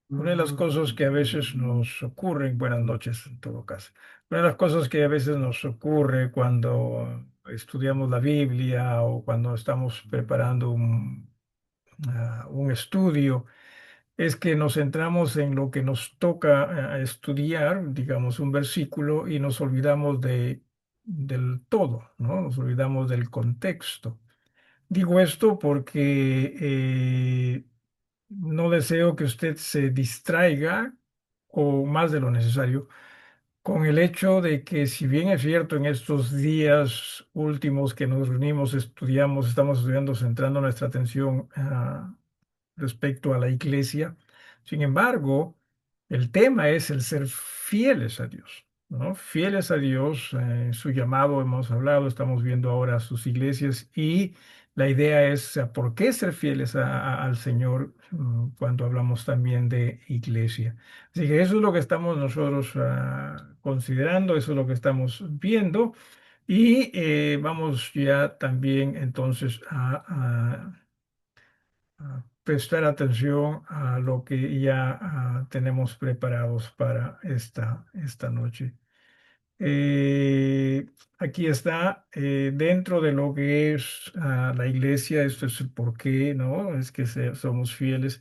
Una de las cosas que a veces nos ocurren, buenas noches en todo caso, una de las cosas que a veces nos ocurre cuando estudiamos la Biblia o cuando estamos preparando un estudio es que nos centramos en lo que nos toca estudiar, digamos, un versículo y nos olvidamos del todo, ¿no? Nos olvidamos del contexto. Digo esto porque no deseo que usted se distraiga o más de lo necesario con el hecho de que si bien es cierto en estos días últimos que nos reunimos, estudiamos, estamos estudiando, centrando nuestra atención respecto a la iglesia. Sin embargo, el tema es el ser fieles a Dios, ¿no? Fieles a Dios, su llamado, hemos hablado, estamos viendo ahora sus iglesias y la idea es ¿por qué ser fieles al Señor cuando hablamos también de iglesia? Así que eso es lo que estamos nosotros considerando, eso es lo que estamos viendo y vamos ya también entonces a prestar atención a lo que ya tenemos preparados para esta noche. Eh, Aquí está, dentro de lo que es la iglesia, esto es el porqué, ¿no? Es que somos fieles,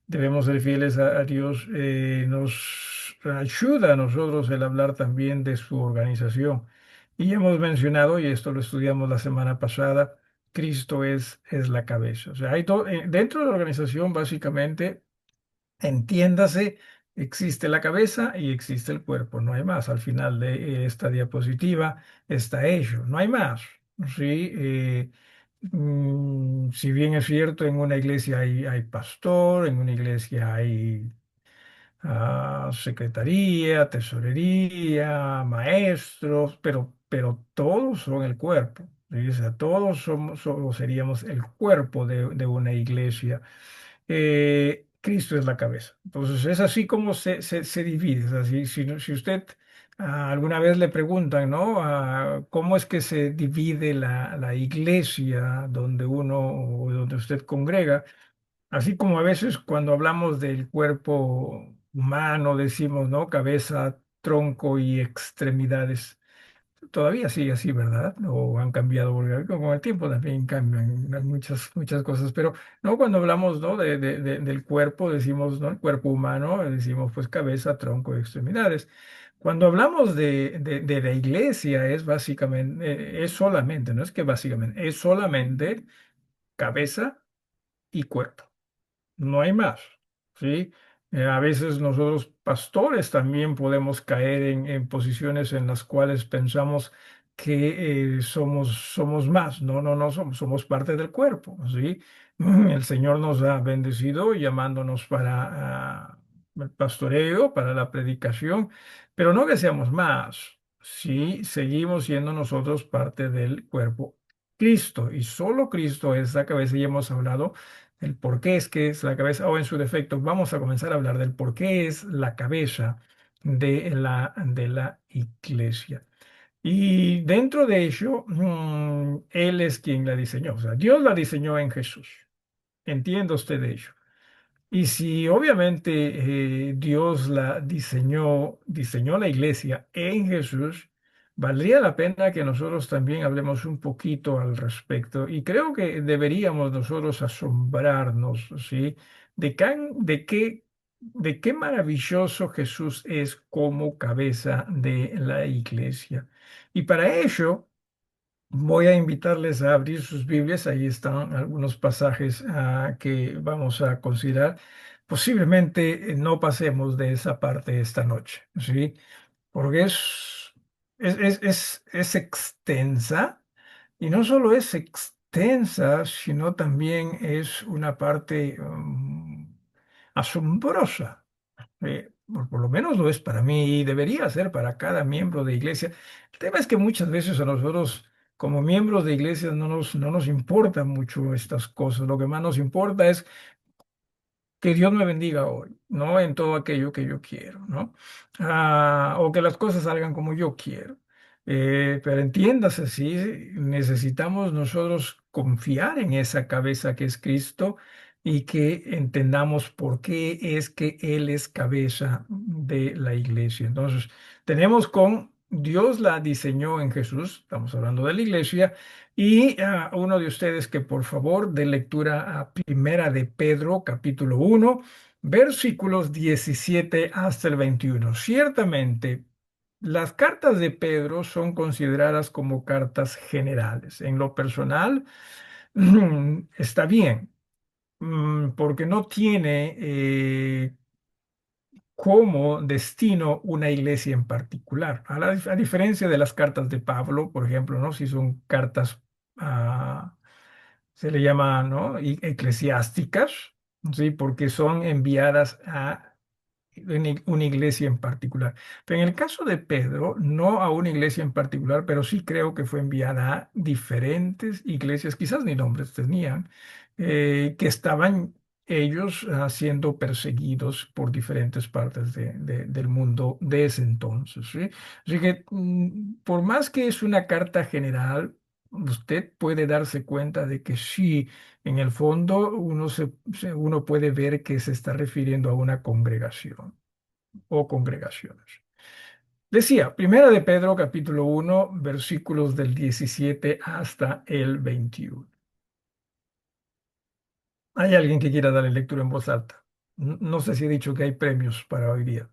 debemos ser fieles a Dios. Nos ayuda a nosotros el hablar también de su organización. Y ya hemos mencionado, y esto lo estudiamos la semana pasada, Cristo es la cabeza. O sea, dentro de la organización, básicamente, entiéndase, existe la cabeza y existe el cuerpo, no hay más. Al final de esta diapositiva está ello, no hay más. Sí, si bien es cierto, en una iglesia hay pastor, en una iglesia hay secretaría, tesorería, maestros, pero todos son el cuerpo. ¿Sí? O sea, todos seríamos el cuerpo de una iglesia. Cristo es la cabeza. Entonces es así como se divide. O sea, si usted alguna vez le preguntan, ¿no? ¿Cómo es que se divide la iglesia donde uno o donde usted congrega? Así como a veces cuando hablamos del cuerpo humano decimos, ¿no? Cabeza, tronco y extremidades. Todavía sigue así, ¿verdad? O han cambiado, porque con el tiempo también cambian muchas cosas, pero no cuando hablamos, ¿no? Del cuerpo, decimos, ¿no? El cuerpo humano, decimos pues cabeza, tronco y extremidades. Cuando hablamos de la iglesia es básicamente, es solamente, no es que básicamente, es solamente cabeza y cuerpo. No hay más, ¿sí? A veces nosotros pastores también podemos caer en posiciones en las cuales pensamos que somos más. No, no, no somos parte del cuerpo, ¿sí? El Señor nos ha bendecido llamándonos para el pastoreo, para la predicación, pero no que seamos más, sí, seguimos siendo nosotros parte del cuerpo. Cristo y solo Cristo es la cabeza y hemos hablado el por qué es que es la cabeza, o en su defecto, vamos a comenzar a hablar del por qué es la cabeza de la iglesia. Y dentro de ello, Él es quien la diseñó. O sea, Dios la diseñó en Jesús. Entienda usted de ello. Y si obviamente Dios la diseñó la iglesia en Jesús, valdría la pena que nosotros también hablemos un poquito al respecto. Y creo que deberíamos nosotros asombrarnos, ¿sí? De qué maravilloso Jesús es como cabeza de la iglesia. Y para ello, voy a invitarles a abrir sus Biblias. Ahí están algunos pasajes que vamos a considerar. Posiblemente no pasemos de esa parte esta noche, ¿sí? Porque es extensa y no solo es extensa, sino también es una parte asombrosa. Por lo menos lo es para mí y debería ser para cada miembro de iglesia. El tema es que muchas veces a nosotros, como miembros de iglesia, no nos importan mucho estas cosas. Lo que más nos importa es que Dios me bendiga hoy, no en todo aquello que yo quiero, ¿no? O que las cosas salgan como yo quiero. Pero entiéndase, sí, necesitamos nosotros confiar en esa cabeza que es Cristo y que entendamos por qué es que Él es cabeza de la iglesia. Entonces, tenemos con Dios la diseñó en Jesús, estamos hablando de la iglesia, y a uno de ustedes que por favor dé lectura a Primera de Pedro, capítulo 1, versículos 17 hasta el 21. Ciertamente, las cartas de Pedro son consideradas como cartas generales. En lo personal, está bien, porque no tiene como destino una iglesia en particular. A diferencia de las cartas de Pablo, por ejemplo, ¿no? Si son cartas, ah, se le llama, ¿no? Eclesiásticas, ¿sí? Porque son enviadas a una iglesia en particular. Pero en el caso de Pedro, no a una iglesia en particular, pero sí creo que fue enviada a diferentes iglesias, quizás ni nombres tenían, que estaban ellos siendo perseguidos por diferentes partes del mundo de ese entonces, ¿sí? Así que por más que es una carta general, usted puede darse cuenta de que sí, en el fondo uno puede ver que se está refiriendo a una congregación o congregaciones. Decía, Primera de Pedro, capítulo 1, versículos del 17 hasta el 21. ¿Hay alguien que quiera darle lectura en voz alta? No sé si he dicho que hay premios para hoy día.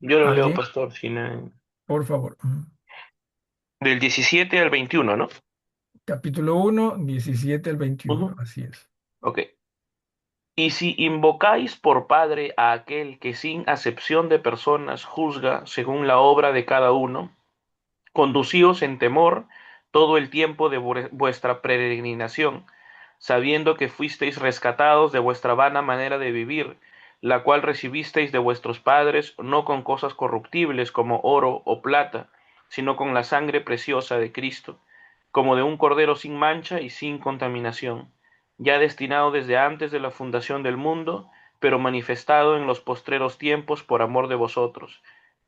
Yo lo leo, ¿Alguien? pastor, Por favor. del 17 al 21, ¿no? Capítulo 1, 17 al 21. Ujú. Así es. Ok. Y si invocáis por Padre a aquel que sin acepción de personas juzga según la obra de cada uno, conducíos en temor todo el tiempo de vuestra peregrinación, sabiendo que fuisteis rescatados de vuestra vana manera de vivir, la cual recibisteis de vuestros padres, no con cosas corruptibles como oro o plata, sino con la sangre preciosa de Cristo, como de un cordero sin mancha y sin contaminación, ya destinado desde antes de la fundación del mundo, pero manifestado en los postreros tiempos por amor de vosotros,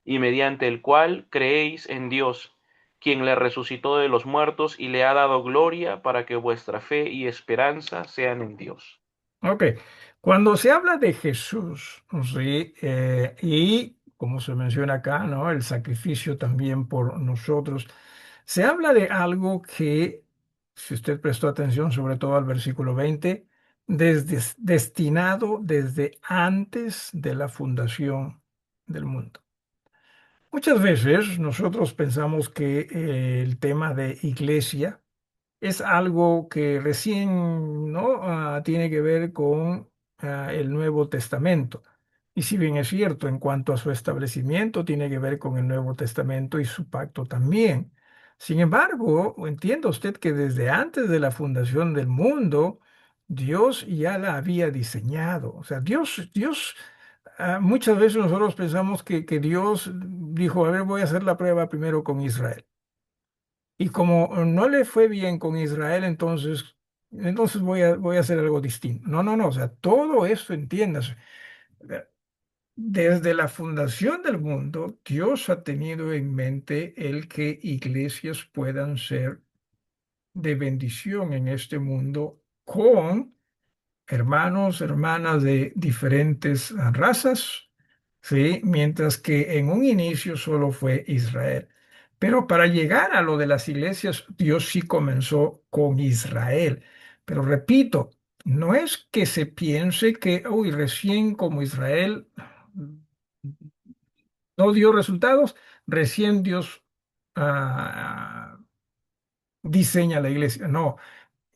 y mediante el cual creéis en Dios, quien le resucitó de los muertos y le ha dado gloria para que vuestra fe y esperanza sean en Dios. Ok, cuando se habla de Jesús, ¿sí? Y como se menciona acá, ¿no? El sacrificio también por nosotros, se habla de algo que, si usted prestó atención, sobre todo al versículo 20, destinado desde antes de la fundación del mundo. Muchas veces nosotros pensamos que el tema de iglesia es algo que recién, ¿no? Tiene que ver con el Nuevo Testamento. Y si bien es cierto, en cuanto a su establecimiento, tiene que ver con el Nuevo Testamento y su pacto también. Sin embargo, entienda usted que desde antes de la fundación del mundo, Dios ya la había diseñado. O sea, muchas veces nosotros pensamos que Dios dijo, a ver, voy a hacer la prueba primero con Israel. Y como no le fue bien con Israel, entonces voy a hacer algo distinto. No, no, no. O sea, todo eso, entiéndase. Desde la fundación del mundo, Dios ha tenido en mente el que iglesias puedan ser de bendición en este mundo con hermanos, hermanas de diferentes razas, ¿sí? Mientras que en un inicio solo fue Israel. Pero para llegar a lo de las iglesias, Dios sí comenzó con Israel. Pero repito, no es que se piense que, uy, recién como Israel no dio resultados, recién Dios ah, diseña la iglesia. No,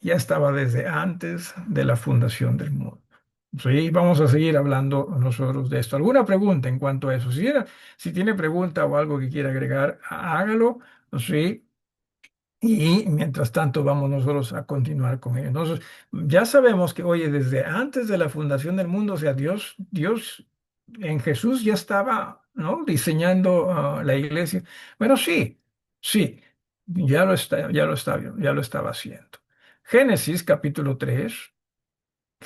ya estaba desde antes de la fundación del mundo. Sí, vamos a seguir hablando nosotros de esto. ¿Alguna pregunta en cuanto a eso? Si tiene pregunta o algo que quiera agregar, hágalo. Sí, y mientras tanto vamos nosotros a continuar con ello. Entonces, ya sabemos que, oye, desde antes de la fundación del mundo, o sea, Dios en Jesús ya estaba, ¿no? Diseñando la iglesia. Bueno, sí, sí, ya lo estaba haciendo. Génesis capítulo 3.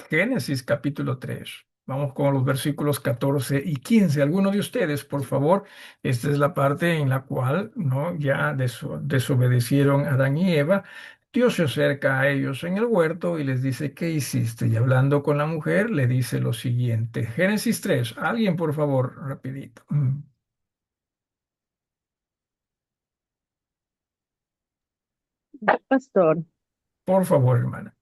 Génesis capítulo 3. Vamos con los versículos 14 y 15. Alguno de ustedes, por favor, esta es la parte en la cual no ya desobedecieron a Adán y Eva. Dios se acerca a ellos en el huerto y les dice, ¿qué hiciste? Y hablando con la mujer, le dice lo siguiente. Génesis 3. Alguien, por favor, rapidito. Pastor. Por favor, hermana.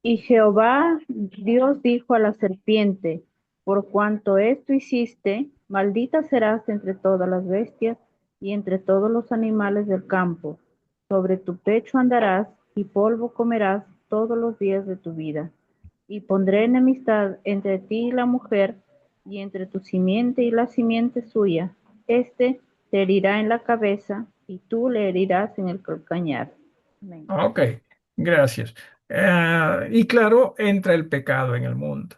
Y Jehová Dios dijo a la serpiente, por cuanto esto hiciste, maldita serás entre todas las bestias y entre todos los animales del campo. Sobre tu pecho andarás y polvo comerás todos los días de tu vida. Y pondré enemistad entre ti y la mujer, y entre tu simiente y la simiente suya. Este te herirá en la cabeza, y tú le herirás en el calcañar. Amén. Ok, gracias. Y claro, entra el pecado en el mundo.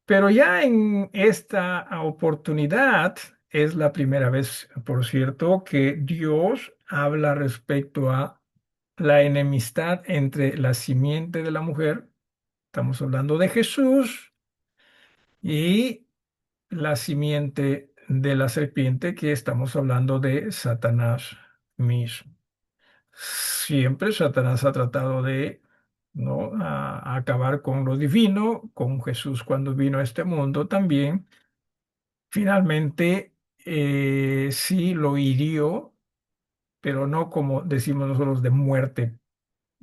Pero ya en esta oportunidad es la primera vez, por cierto, que Dios habla respecto a la enemistad entre la simiente de la mujer, estamos hablando de Jesús, y la simiente de la serpiente, que estamos hablando de Satanás mismo. Siempre Satanás ha tratado de, ¿no? A acabar con lo divino, con Jesús cuando vino a este mundo también. Finalmente, sí lo hirió, pero no como decimos nosotros de muerte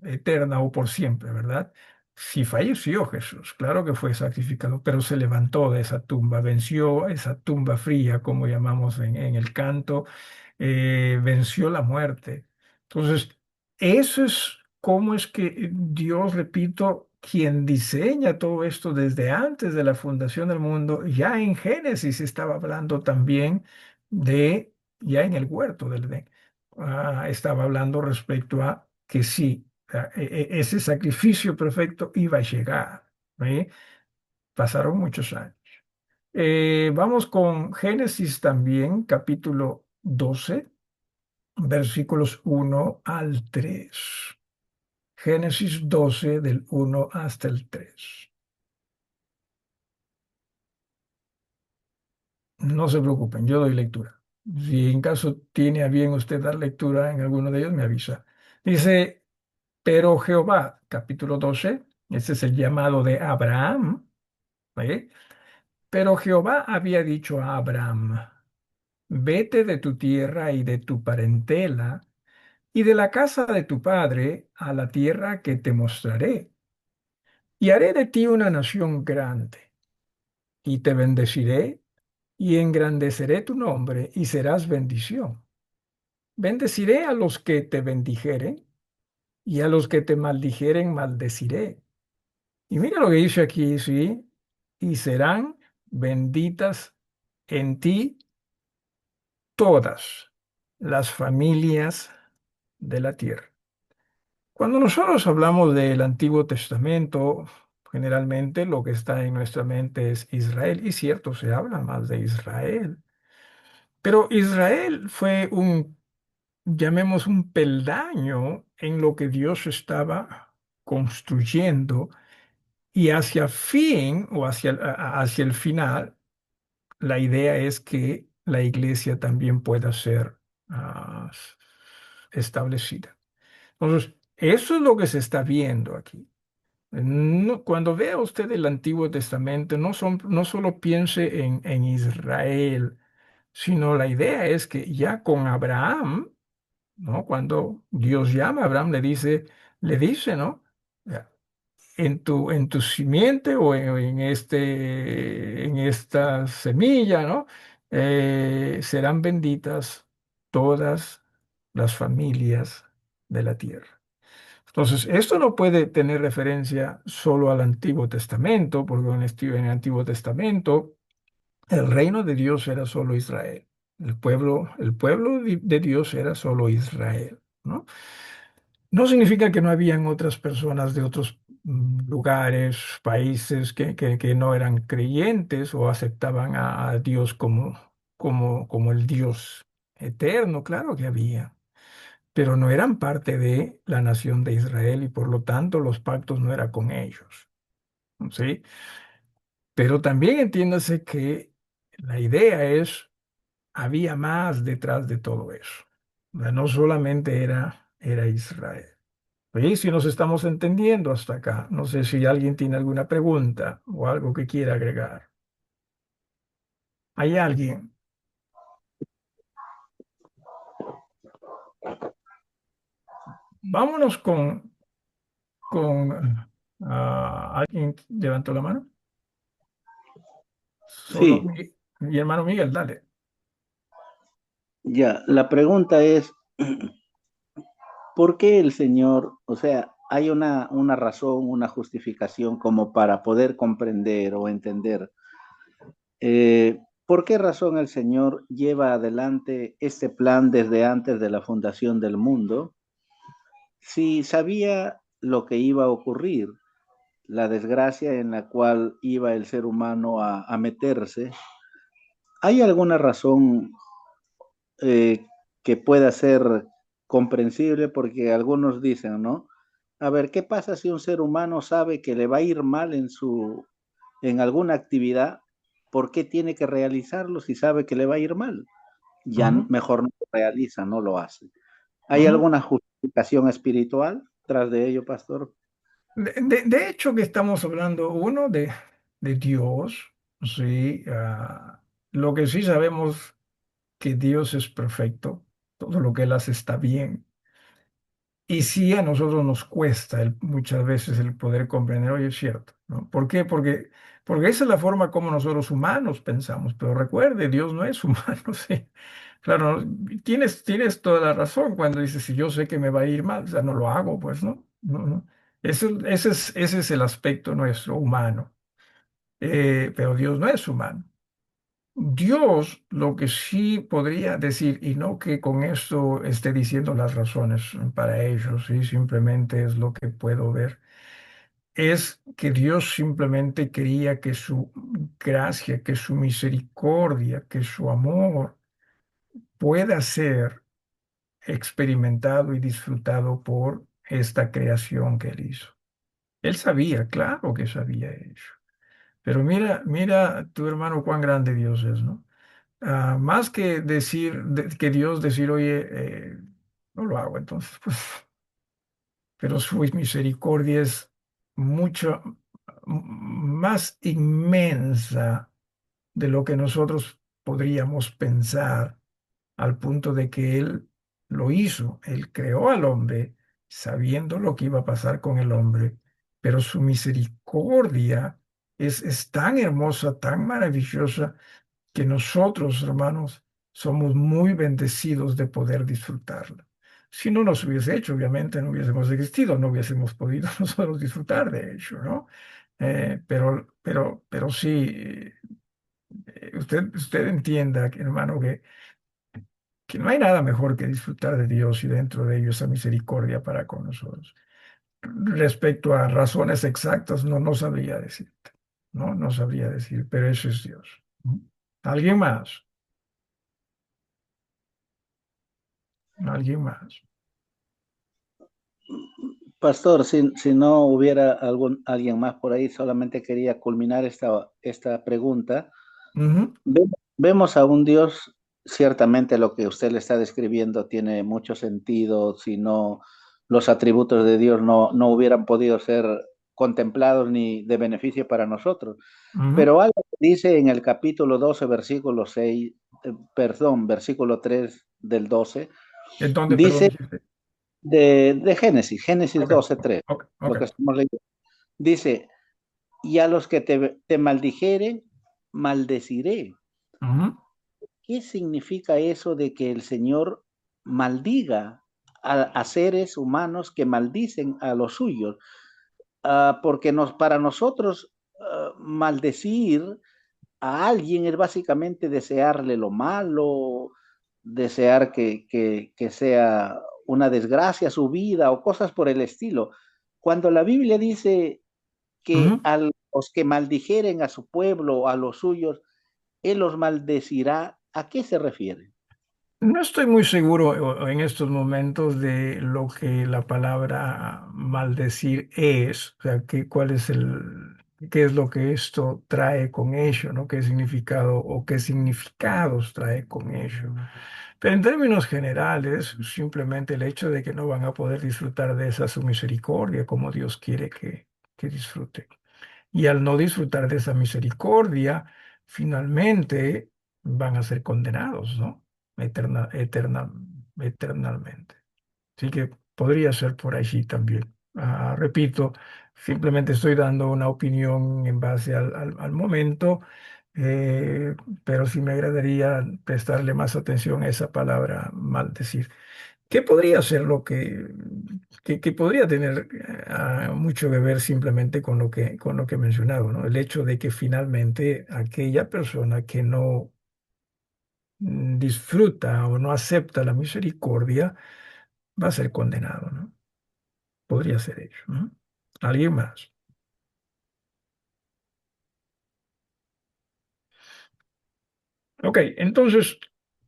eterna o por siempre, ¿verdad? Sí falleció Jesús, claro que fue sacrificado, pero se levantó de esa tumba, venció esa tumba fría, como llamamos en el canto, venció la muerte. Entonces, eso es cómo es que Dios, repito, quien diseña todo esto desde antes de la fundación del mundo, ya en Génesis estaba hablando también de, ya en el huerto del Edén, estaba hablando respecto a que sí, ese sacrificio perfecto iba a llegar. ¿Sí? Pasaron muchos años. Vamos con Génesis también, capítulo 12, versículos 1 al 3. Génesis 12 del 1 hasta el 3. No se preocupen, yo doy lectura. Si en caso tiene a bien usted dar lectura en alguno de ellos, me avisa. Dice, pero Jehová, capítulo 12, ese es el llamado de Abraham. ¿Sí? Pero Jehová había dicho a Abraham, vete de tu tierra y de tu parentela y de la casa de tu padre a la tierra que te mostraré, y haré de ti una nación grande, y te bendeciré y engrandeceré tu nombre y serás bendición. Bendeciré a los que te bendijeren y a los que te maldijeren maldeciré. Y mira lo que dice aquí, sí, y serán benditas en ti todas las familias de la tierra. Cuando nosotros hablamos del Antiguo Testamento, generalmente lo que está en nuestra mente es Israel, y cierto, se habla más de Israel, pero Israel fue un, llamemos un peldaño en lo que Dios estaba construyendo y hacia fin o hacia el final, la idea es que la iglesia también pueda ser establecida. Entonces, eso es lo que se está viendo aquí. Cuando vea usted el Antiguo Testamento, no solo piense en Israel, sino la idea es que ya con Abraham, ¿no? Cuando Dios llama a Abraham, le dice, ¿no? En tu simiente o en esta semilla, ¿no? Serán benditas todas las familias de la tierra. Entonces, esto no puede tener referencia solo al Antiguo Testamento, porque en el Antiguo Testamento el reino de Dios era solo Israel. El pueblo de Dios era solo Israel, ¿no? No significa que no habían otras personas de otros lugares, países que no eran creyentes o aceptaban a Dios como el Dios eterno, claro que había, pero no eran parte de la nación de Israel y por lo tanto los pactos no eran con ellos, ¿sí? Pero también entiéndase que la idea es, había más detrás de todo eso. O sea, no solamente era Israel. Oye, si nos estamos entendiendo hasta acá, no sé si alguien tiene alguna pregunta o algo que quiera agregar. ¿Hay alguien? Vámonos con alguien levantó la mano. Solo Sí, mi hermano Miguel, dale. ya, la pregunta es, ¿por qué el Señor, o sea, hay una razón, una justificación como para poder comprender o entender por qué razón el Señor lleva adelante este plan desde antes de la fundación del mundo? Si sabía lo que iba a ocurrir, la desgracia en la cual iba el ser humano a meterse, ¿hay alguna razón eh, que pueda ser comprensible? Porque algunos dicen, ¿no? A ver, ¿qué pasa si un ser humano sabe que le va a ir mal en alguna actividad? ¿Por qué tiene que realizarlo si sabe que le va a ir mal? Ya Ujú, mejor no lo realiza, no lo hace. ¿Hay ujú. alguna justificación espiritual tras de ello, pastor? De hecho que estamos hablando, uno, de Dios, sí. Lo que sí sabemos que Dios es perfecto, todo lo que Él hace está bien. Y sí, a nosotros nos cuesta muchas veces el poder comprender, oye, es cierto, ¿no? ¿Por qué? Porque esa es la forma como nosotros humanos pensamos, pero recuerde, Dios no es humano, ¿sí? Claro, tienes toda la razón cuando dices, si yo sé que me va a ir mal, o sea, no lo hago, pues, ¿no? No, no. Ese es el aspecto nuestro humano. Pero Dios no es humano. Dios lo que sí podría decir, y no que con esto esté diciendo las razones para ello, sí, simplemente es lo que puedo ver, es que Dios simplemente quería que su gracia, que su misericordia, que su amor pueda ser experimentado y disfrutado por esta creación que Él hizo. Él sabía, claro que sabía ello. Pero mira tu hermano cuán grande Dios es, ¿no? Más que decir, que Dios decir, oye, no lo hago, entonces, pues, pero su misericordia es mucho más inmensa de lo que nosotros podríamos pensar, al punto de que Él lo hizo, Él creó al hombre sabiendo lo que iba a pasar con el hombre, pero su misericordia es tan hermosa, tan maravillosa que nosotros, hermanos, somos muy bendecidos de poder disfrutarla. Si no nos hubiese hecho, obviamente no hubiésemos existido, no hubiésemos podido nosotros disfrutar de ello, ¿no? Pero sí, usted entienda, hermano, que no hay nada mejor que disfrutar de Dios y dentro de ello esa misericordia para con nosotros. Respecto a razones exactas, no sabría decirte, no sabría decir, pero eso es Dios. ¿Alguien más? ¿Alguien más? Pastor, si no hubiera alguien más por ahí, solamente quería culminar esta pregunta. Ujú, Vemos a un Dios, ciertamente lo que usted le está describiendo tiene mucho sentido, si no los atributos de Dios no hubieran podido ser contemplados ni de beneficio para nosotros. ujú. Pero algo que dice en el capítulo 12, versículo 6, perdón, versículo 3 del 12, ¿En dónde, perdón, dice dijiste? de Génesis Ok, 12, 3, ok, lo que ok. estamos leyendo. Dice, y a los que te maldijeren, maldeciré. Ujú, ¿Qué significa eso de que el Señor maldiga a seres humanos que maldicen a los suyos? Porque para nosotros maldecir a alguien es básicamente desearle lo malo, desear que sea una desgracia su vida o cosas por el estilo. Cuando la Biblia dice que ujú. a los que maldijeren a su pueblo, a los suyos, Él los maldecirá, ¿a qué se refiere? No estoy muy seguro en estos momentos de lo que la palabra maldecir es, o sea, cuál es el... qué es lo que esto trae con ello, ¿no? ¿Qué significado o qué significados trae con ello? Pero en términos generales, simplemente el hecho de que no van a poder disfrutar de esa su misericordia como Dios quiere que disfruten. Y al no disfrutar de esa misericordia, finalmente van a ser condenados, ¿no? Eternamente. Así que podría ser por allí también. Repito, simplemente estoy dando una opinión en base al momento, eh, pero sí me agradaría prestarle más atención a esa palabra maldecir. ¿Qué podría ser lo que podría tener mucho que ver simplemente con lo que he mencionado, ¿no? El hecho de que finalmente aquella persona que no disfruta o no acepta la misericordia va a ser condenado, ¿no? Podría ser ello, ¿no? ¿Alguien más? Ok, entonces,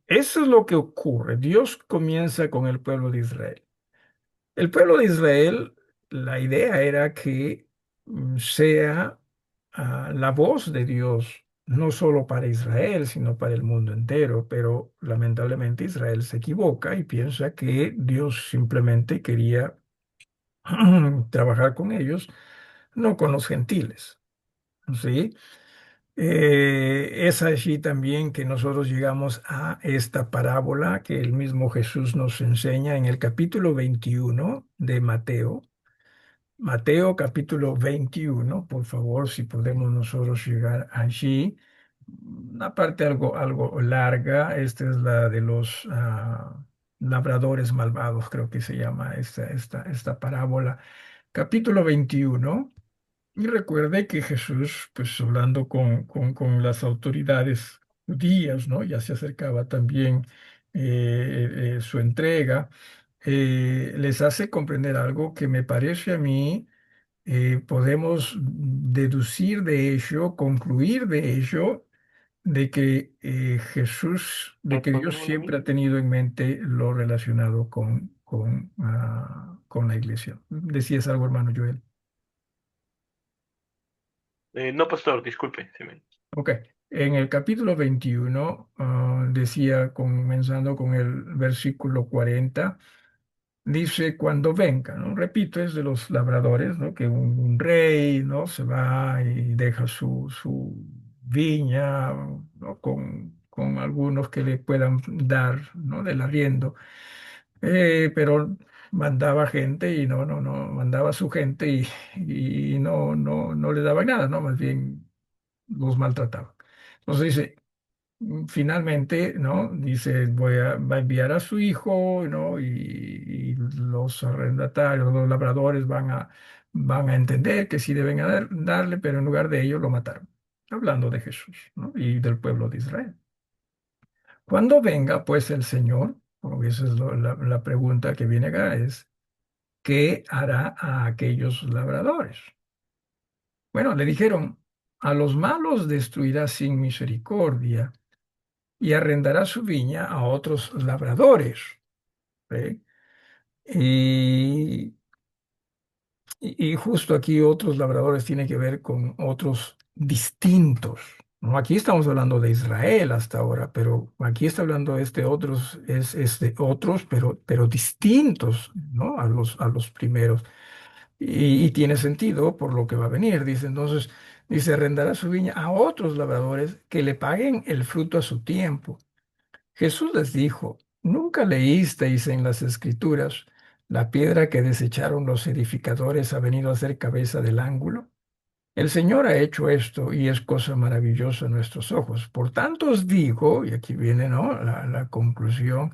eso es lo que ocurre. Dios comienza con el pueblo de Israel. El pueblo de Israel, la idea era que sea la voz de Dios, no solo para Israel, sino para el mundo entero, pero lamentablemente Israel se equivoca y piensa que Dios simplemente quería trabajar con ellos, no con los gentiles, ¿sí? Es allí también que nosotros llegamos a esta parábola que el mismo Jesús nos enseña en el capítulo 21 de Mateo. Mateo capítulo 21, por favor, si podemos nosotros llegar allí. Una parte algo larga, esta es la de los labradores malvados, creo que se llama esta parábola. Capítulo 21. Y recuerde que Jesús, pues hablando con las autoridades judías, ¿no? Ya se acercaba también su entrega, les hace comprender algo que me parece a mí, podemos deducir de ello, concluir de ello, de que Jesús, de que Dios siempre ha tenido en mente lo relacionado con la iglesia. ¿Decías algo, hermano Joel? No, pastor, disculpe. Ok, en el capítulo 21, decía, comenzando con el versículo 40, dice, cuando venga, ¿no? Repito, es de los labradores, ¿no? Que un rey, ¿no? Se va y deja su viña, ¿no? Con algunos que le puedan dar, ¿no? Del arriendo. Pero mandaba gente y no, mandaba a su gente y no le daba nada, ¿no? Más bien los maltrataba. Entonces dice, finalmente, ¿no? Dice, va a enviar a su hijo, ¿no? Y los arrendatarios, los labradores van a entender que sí deben darle, pero en lugar de ello lo mataron. Hablando de Jesús, ¿no? Y del pueblo de Israel. Cuando venga, pues, el Señor, porque esa es la pregunta que viene acá, es, ¿qué hará a aquellos labradores? Bueno, le dijeron, a los malos destruirá sin misericordia y arrendará su viña a otros labradores. ¿Sí? Y, y justo aquí otros labradores tiene que ver con otros distintos. ¿No? Aquí estamos hablando de Israel hasta ahora, pero aquí está hablando otros, es de otros, pero distintos, ¿no? A los primeros. Y tiene sentido por lo que va a venir. Dice entonces, dice, arrendará su viña a otros labradores que le paguen el fruto a su tiempo. Jesús les dijo, ¿nunca leísteis en las Escrituras, la piedra que desecharon los edificadores ha venido a ser cabeza del ángulo? El Señor ha hecho esto y es cosa maravillosa a nuestros ojos. Por tanto os digo, y aquí viene, ¿no? La conclusión,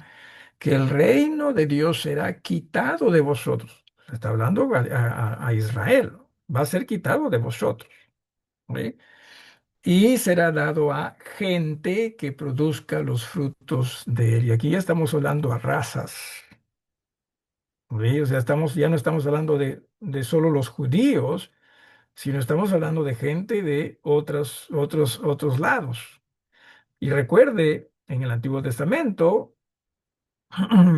que el reino de Dios será quitado de vosotros. Está hablando a Israel, va a ser quitado de vosotros. ¿Sí? Y será dado a gente que produzca los frutos de él. Y aquí ya estamos hablando a razas. ¿Sí? O sea, ya no estamos hablando de solo los judíos, sino estamos hablando de gente de otros lados. Y recuerde, en el Antiguo Testamento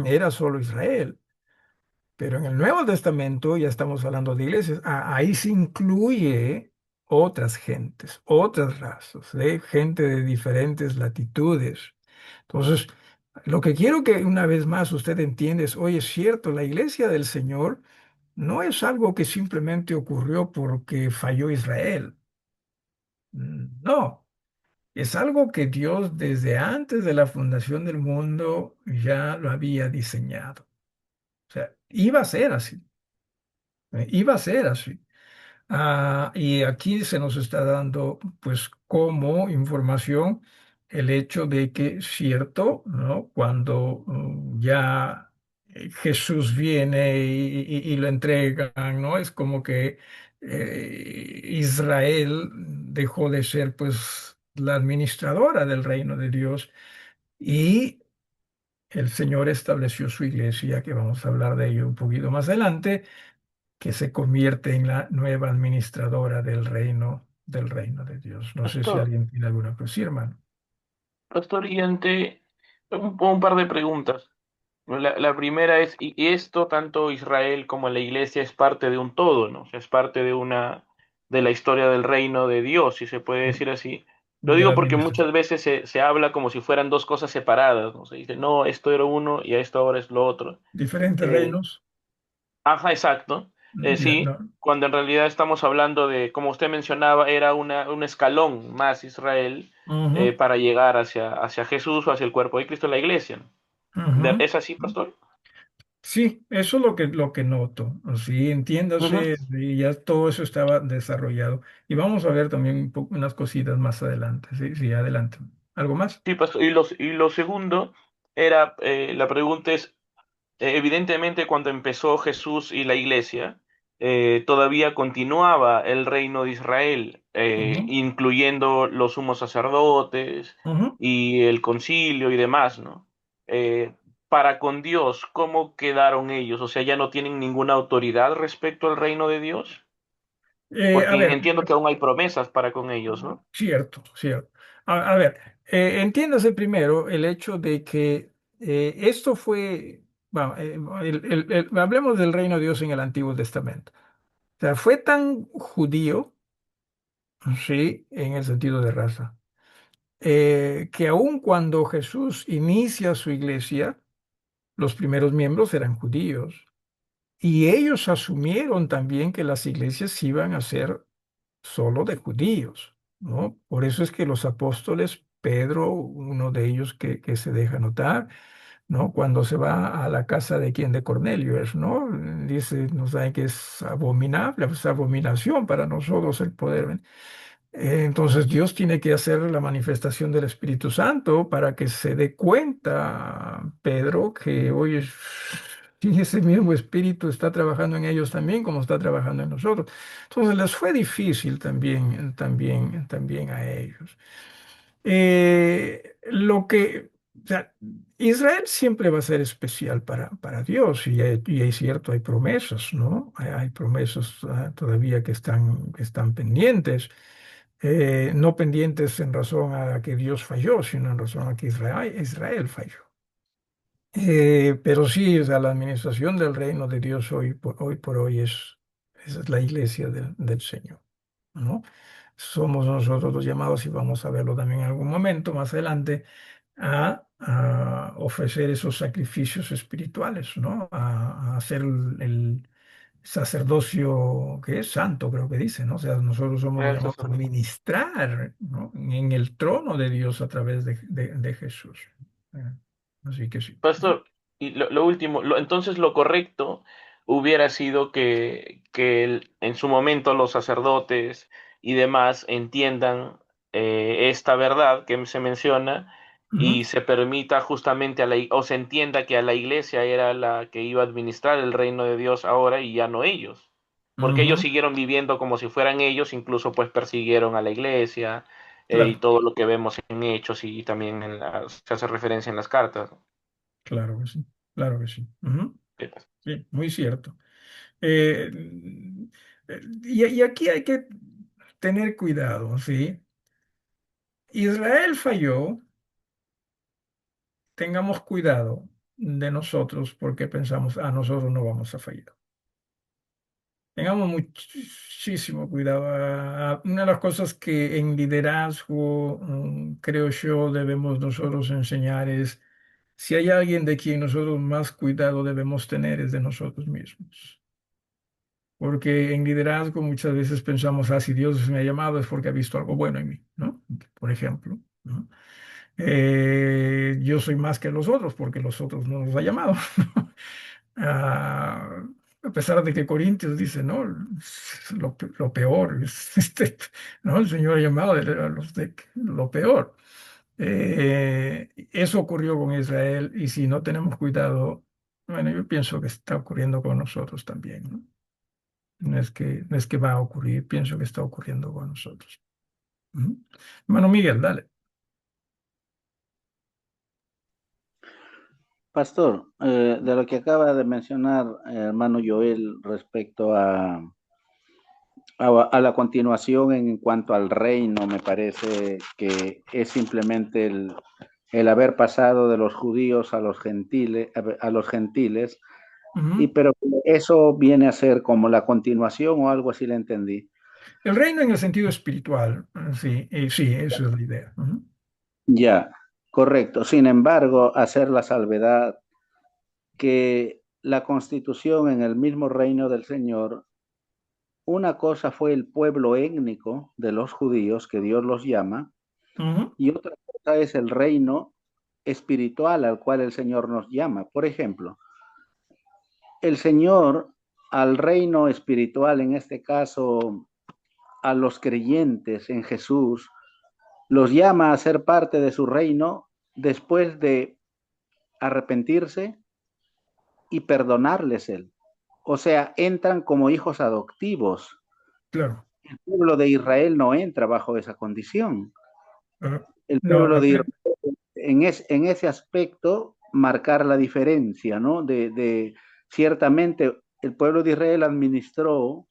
era solo Israel, pero en el Nuevo Testamento ya estamos hablando de iglesias. Ahí se incluye otras gentes, otras razas, gente de diferentes latitudes. Entonces, lo que quiero que una vez más usted entienda es, oye, es cierto, la iglesia del Señor no es algo que simplemente ocurrió porque falló Israel. No, es algo que Dios desde antes de la fundación del mundo ya lo había diseñado. O sea, iba a ser así, iba a ser así. Y aquí se nos está dando, pues, como información el hecho de que, cierto, ¿no? Cuando ya Jesús viene y lo entregan, ¿no? Es como que Israel dejó de ser, pues, la administradora del reino de Dios y el Señor estableció su iglesia, que vamos a hablar de ello un poquito más adelante, que se convierte en la nueva administradora del reino de Dios. No sé si Pastor, alguien tiene alguna cosa, sí, hermano. pastor, y ante un par de preguntas. La primera es, y esto tanto Israel como la iglesia es parte de un todo, ¿no? O sea, es parte de la historia del reino de Dios, si se puede decir así. Lo De digo la porque administración. muchas veces se habla como si fueran dos cosas separadas, ¿no? Se dice, no, esto era uno y a esto ahora es lo otro. Diferentes Eh, reinos. ajá, exacto. Ya, Sí, no. cuando en realidad estamos hablando de, como usted mencionaba, era un escalón más Israel Ujú, para llegar hacia Jesús o hacia el cuerpo de Cristo, la iglesia. ujú. ¿Es así, pastor? Sí, eso es lo que noto. Sí, Ujú. entiéndase, y ya todo eso estaba desarrollado. Y vamos a ver también unas cositas más adelante. Sí, sí, adelante. ¿Algo más? Sí, pastor. Y lo segundo era, la pregunta es, evidentemente cuando empezó Jesús y la iglesia, todavía continuaba el reino de Israel, Ujú, incluyendo los sumos sacerdotes ujú. y el concilio y demás, ¿no? Eh, para con Dios, ¿cómo quedaron ellos? O sea, ya no tienen ninguna autoridad respecto al reino de Dios, A porque ver, entiendo que aún hay promesas para con ellos, ¿no? cierto, cierto. A ver, entiéndase primero el hecho de que esto fue, bueno, hablemos del reino de Dios en el Antiguo Testamento. O sea, fue tan judío, sí, en el sentido de raza, que aun cuando Jesús inicia su iglesia, los primeros miembros eran judíos. Y ellos asumieron también que las iglesias iban a ser solo de judíos, ¿no? Por eso es que los apóstoles, Pedro, uno de ellos que se deja notar, ¿no? Cuando se va a la casa de quien de Cornelio es, ¿no? Dice, no saben que es abominable, es abominación para nosotros el poder. Entonces Dios tiene que hacer la manifestación del Espíritu Santo para que se dé cuenta, Pedro, que oye, si ese mismo Espíritu está trabajando en ellos también, como está trabajando en nosotros. Entonces les fue difícil también a ellos. O sea, Israel siempre va a ser especial para Dios y hay cierto, hay promesas, ¿no? Hay promesas todavía que están pendientes, no pendientes en razón a que Dios falló, sino en razón a que Israel falló. Pero sí, o sea, la administración del reino de Dios hoy por hoy es la iglesia del Señor, ¿no? Somos nosotros los llamados, y vamos a verlo también en algún momento más adelante, a ofrecer esos sacrificios espirituales, ¿no? A hacer el sacerdocio que es santo, creo que dice, ¿no? O sea, nosotros somos los El llamados a sacerdote. ministrar, ¿no? En el trono de Dios a través de Jesús. Eh, Así que sí. Pastor, y lo último, entonces lo correcto hubiera sido que en su momento los sacerdotes y demás entiendan esta verdad que se menciona Ujú, y se permita justamente o se entienda que a la iglesia era la que iba a administrar el reino de Dios ahora y ya no ellos. Porque ellos ujú, siguieron viviendo como si fueran ellos, incluso pues persiguieron a la iglesia y claro, todo lo que vemos en Hechos y también se hace referencia en las cartas. claro que sí, claro que sí. Ujú, Sí, pues. sí, muy cierto. Eh, y aquí hay que tener cuidado, ¿sí? Israel falló, tengamos cuidado de nosotros porque pensamos, nosotros no vamos a fallar. Tengamos muchísimo cuidado. Una de las cosas que en liderazgo, creo yo, debemos nosotros enseñar es, si hay alguien de quien nosotros más cuidado debemos tener es de nosotros mismos. Porque en liderazgo muchas veces pensamos, ah, si Dios me ha llamado es porque ha visto algo bueno en mí, ¿no? Por ejemplo, ¿no? Yo soy más que los otros porque los otros no nos ha llamado. Ah, a pesar de que Corintios dice, no, lo peor es ¿no? El Señor ha llamado a los de lo peor. Eso ocurrió con Israel y si no tenemos cuidado, bueno, yo pienso que está ocurriendo con nosotros también, ¿no? No es que va a ocurrir, pienso que está ocurriendo con nosotros. Ujú. Hermano Miguel, dale. Pastor, de lo que acaba de mencionar hermano Joel respecto a la continuación en cuanto al reino, me parece que es simplemente el haber pasado de los judíos a los gentiles, y Ujú. pero eso viene a ser como la continuación o algo así le entendí. El reino en el sentido espiritual, sí, sí, eso es la idea. Ujú. Ya, correcto. Sin embargo, hacer la salvedad que la constitución en el mismo reino del Señor, una cosa fue el pueblo étnico de los judíos, que Dios los llama, Ujú. y otra cosa es el reino espiritual al cual el Señor nos llama. Por ejemplo, el Señor al reino espiritual, en este caso a los creyentes en Jesús, los llama a ser parte de su reino después de arrepentirse y perdonarles él. O sea, entran como hijos adoptivos. Claro. El pueblo de Israel no entra bajo esa condición. Ah, El no, pueblo de Israel, en ese aspecto, marcar la diferencia, ¿no? Ciertamente, el pueblo de Israel administró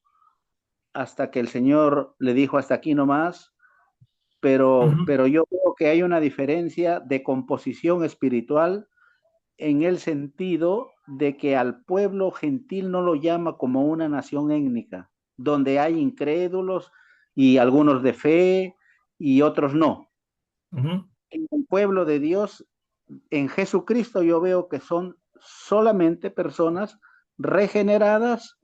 hasta que el Señor le dijo hasta aquí nomás, ujú, pero yo creo que hay una diferencia de composición espiritual en el sentido de que al pueblo gentil no lo llama como una nación étnica, donde hay incrédulos y algunos de fe y otros no. ujú, En el pueblo de Dios, en Jesucristo, yo veo que son solamente personas regeneradas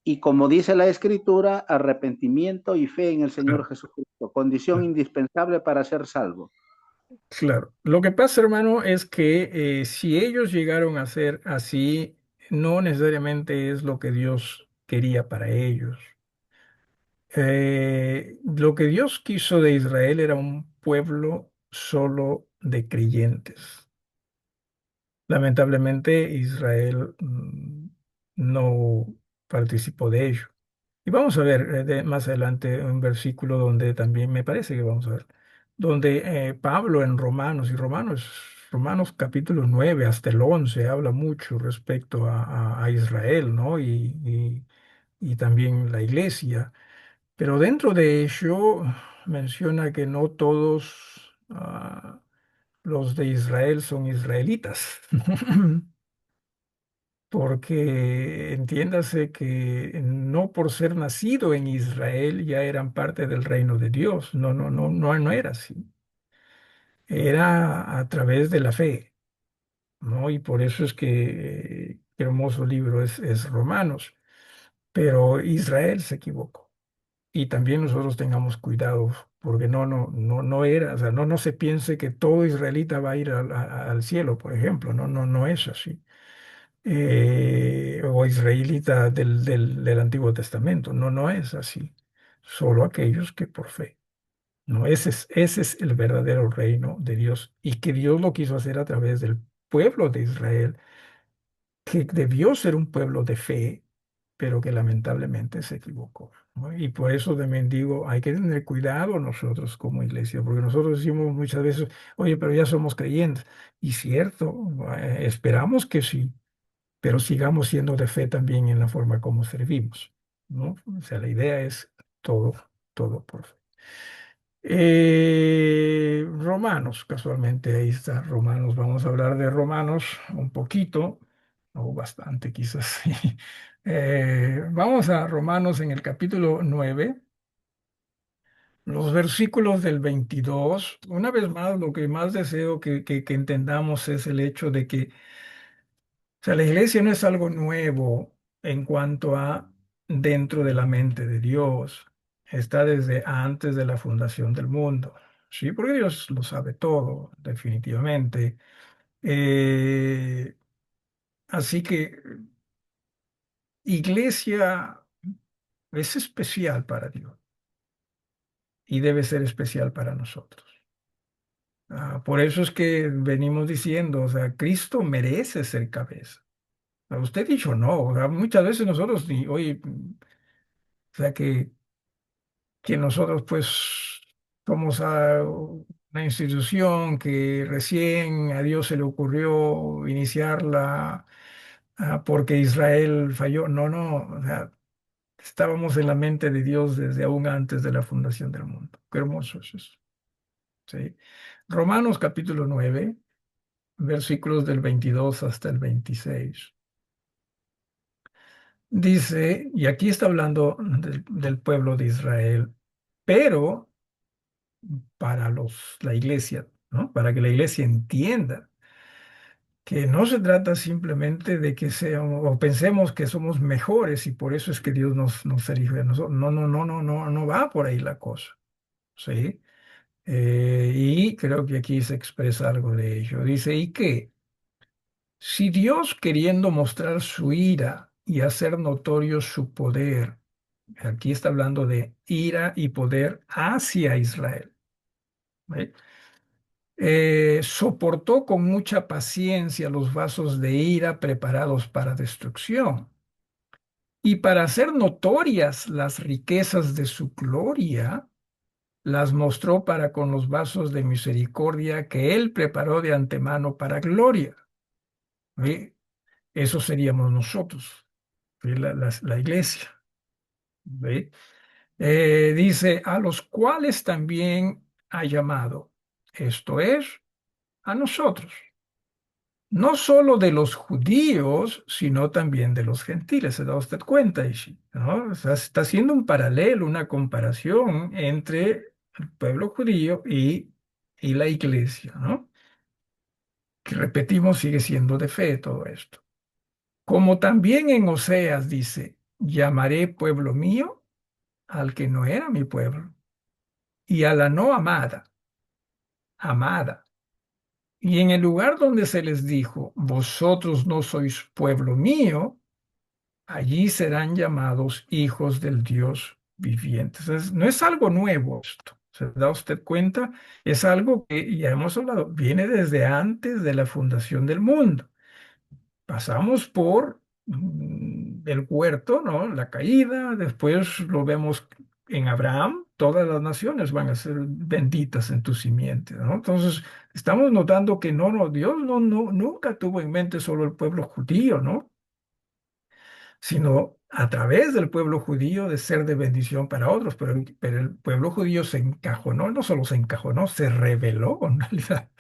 y, como dice la Escritura, arrepentimiento y fe en el Señor claro, Jesucristo, condición indispensable para ser salvo. claro. Lo que pasa, hermano, es que si ellos llegaron a ser así, no necesariamente es lo que Dios quería para ellos. Lo que Dios quiso de Israel era un pueblo solo de creyentes. Lamentablemente, Israel no participó de ello. Y vamos a ver más adelante un versículo donde también me parece que vamos a ver, donde Pablo en Romanos, y Romanos capítulo 9 hasta el 11 habla mucho respecto a Israel, ¿no? Y también la iglesia. Pero dentro de ello menciona que no todos los de Israel son israelitas. Porque entiéndase que no por ser nacido en Israel ya eran parte del reino de Dios. No, no, no, no, no era así. Era a través de la fe, ¿no? Y por eso es que qué hermoso libro es Romanos. Pero Israel se equivocó. Y también nosotros tengamos cuidado, porque no era, o sea, no se piense que todo israelita va a ir al cielo, por ejemplo. No, no, no es así. O israelita del Antiguo Testamento. No, no es así. Solo aquellos que por fe. No, ese es el verdadero reino de Dios y que Dios lo quiso hacer a través del pueblo de Israel, que debió ser un pueblo de fe, pero que lamentablemente se equivocó, ¿no? Y por eso también digo, hay que tener cuidado nosotros como iglesia, porque nosotros decimos muchas veces, oye, pero ya somos creyentes. Y cierto, esperamos que sí, pero sigamos siendo de fe también en la forma como servimos, ¿no? O sea, la idea es todo, todo por fe. Romanos, casualmente ahí está Romanos, vamos a hablar de Romanos un poquito. o bastante quizás. Sí. Vamos a Romanos en el capítulo 9, los versículos del 22. Una vez más, lo que más deseo que entendamos es el hecho de que, o sea, la iglesia no es algo nuevo en cuanto a dentro de la mente de Dios. Está desde antes de la fundación del mundo. Sí, porque Dios lo sabe todo, definitivamente. Eh, Así que iglesia es especial para Dios y debe ser especial para nosotros. Por eso es que venimos diciendo, o sea, Cristo merece ser cabeza. Usted dicho no, o sea, muchas veces nosotros, oye, o sea, que nosotros pues somos una institución que recién a Dios se le ocurrió iniciarla porque Israel falló. No, no, o sea, estábamos en la mente de Dios desde aún antes de la fundación del mundo. Qué hermoso es eso. ¿Sí? Romanos capítulo 9, versículos del 22 hasta el 26. Dice, y aquí está hablando del pueblo de Israel, pero para la iglesia, ¿no? Para que la iglesia entienda que no se trata simplemente de que seamos o pensemos que somos mejores y por eso es que Dios nos eligió a nosotros. No, no, no, no, no, no va por ahí la cosa. ¿Sí? Y creo que aquí se expresa algo de ello. Dice, ¿y qué? Si Dios queriendo mostrar su ira y hacer notorio su poder, aquí está hablando de ira y poder hacia Israel, ¿ve? Soportó con mucha paciencia los vasos de ira preparados para destrucción. Y para hacer notorias las riquezas de su gloria, las mostró para con los vasos de misericordia que él preparó de antemano para gloria. ¿Ve? Eso seríamos nosotros, ¿ve? La iglesia. ¿Ve? Dice, a los cuales también ha llamado, esto es, a nosotros, no solo de los judíos, sino también de los gentiles. ¿Se da usted cuenta, Ishi? ¿No? O sea, se está haciendo un paralelo, una comparación entre el pueblo judío y la iglesia, ¿no? Que repetimos, sigue siendo de fe todo esto. Como también en Oseas dice, llamaré pueblo mío al que no era mi pueblo, y a la no amada, amada. Y en el lugar donde se les dijo, vosotros no sois pueblo mío, allí serán llamados hijos del Dios viviente. Entonces, no es algo nuevo esto. ¿Se da usted cuenta? Es algo que ya hemos hablado, viene desde antes de la fundación del mundo. Pasamos por el huerto, ¿no? La caída, después lo vemos en Abraham, todas las naciones van a ser benditas en tu simiente, ¿no? Entonces, estamos notando que no, no, Dios nunca tuvo en mente solo el pueblo judío, ¿no? Sino a través del pueblo judío de ser de bendición para otros, pero el pueblo judío se encajonó, no solo se encajonó, se rebeló en realidad.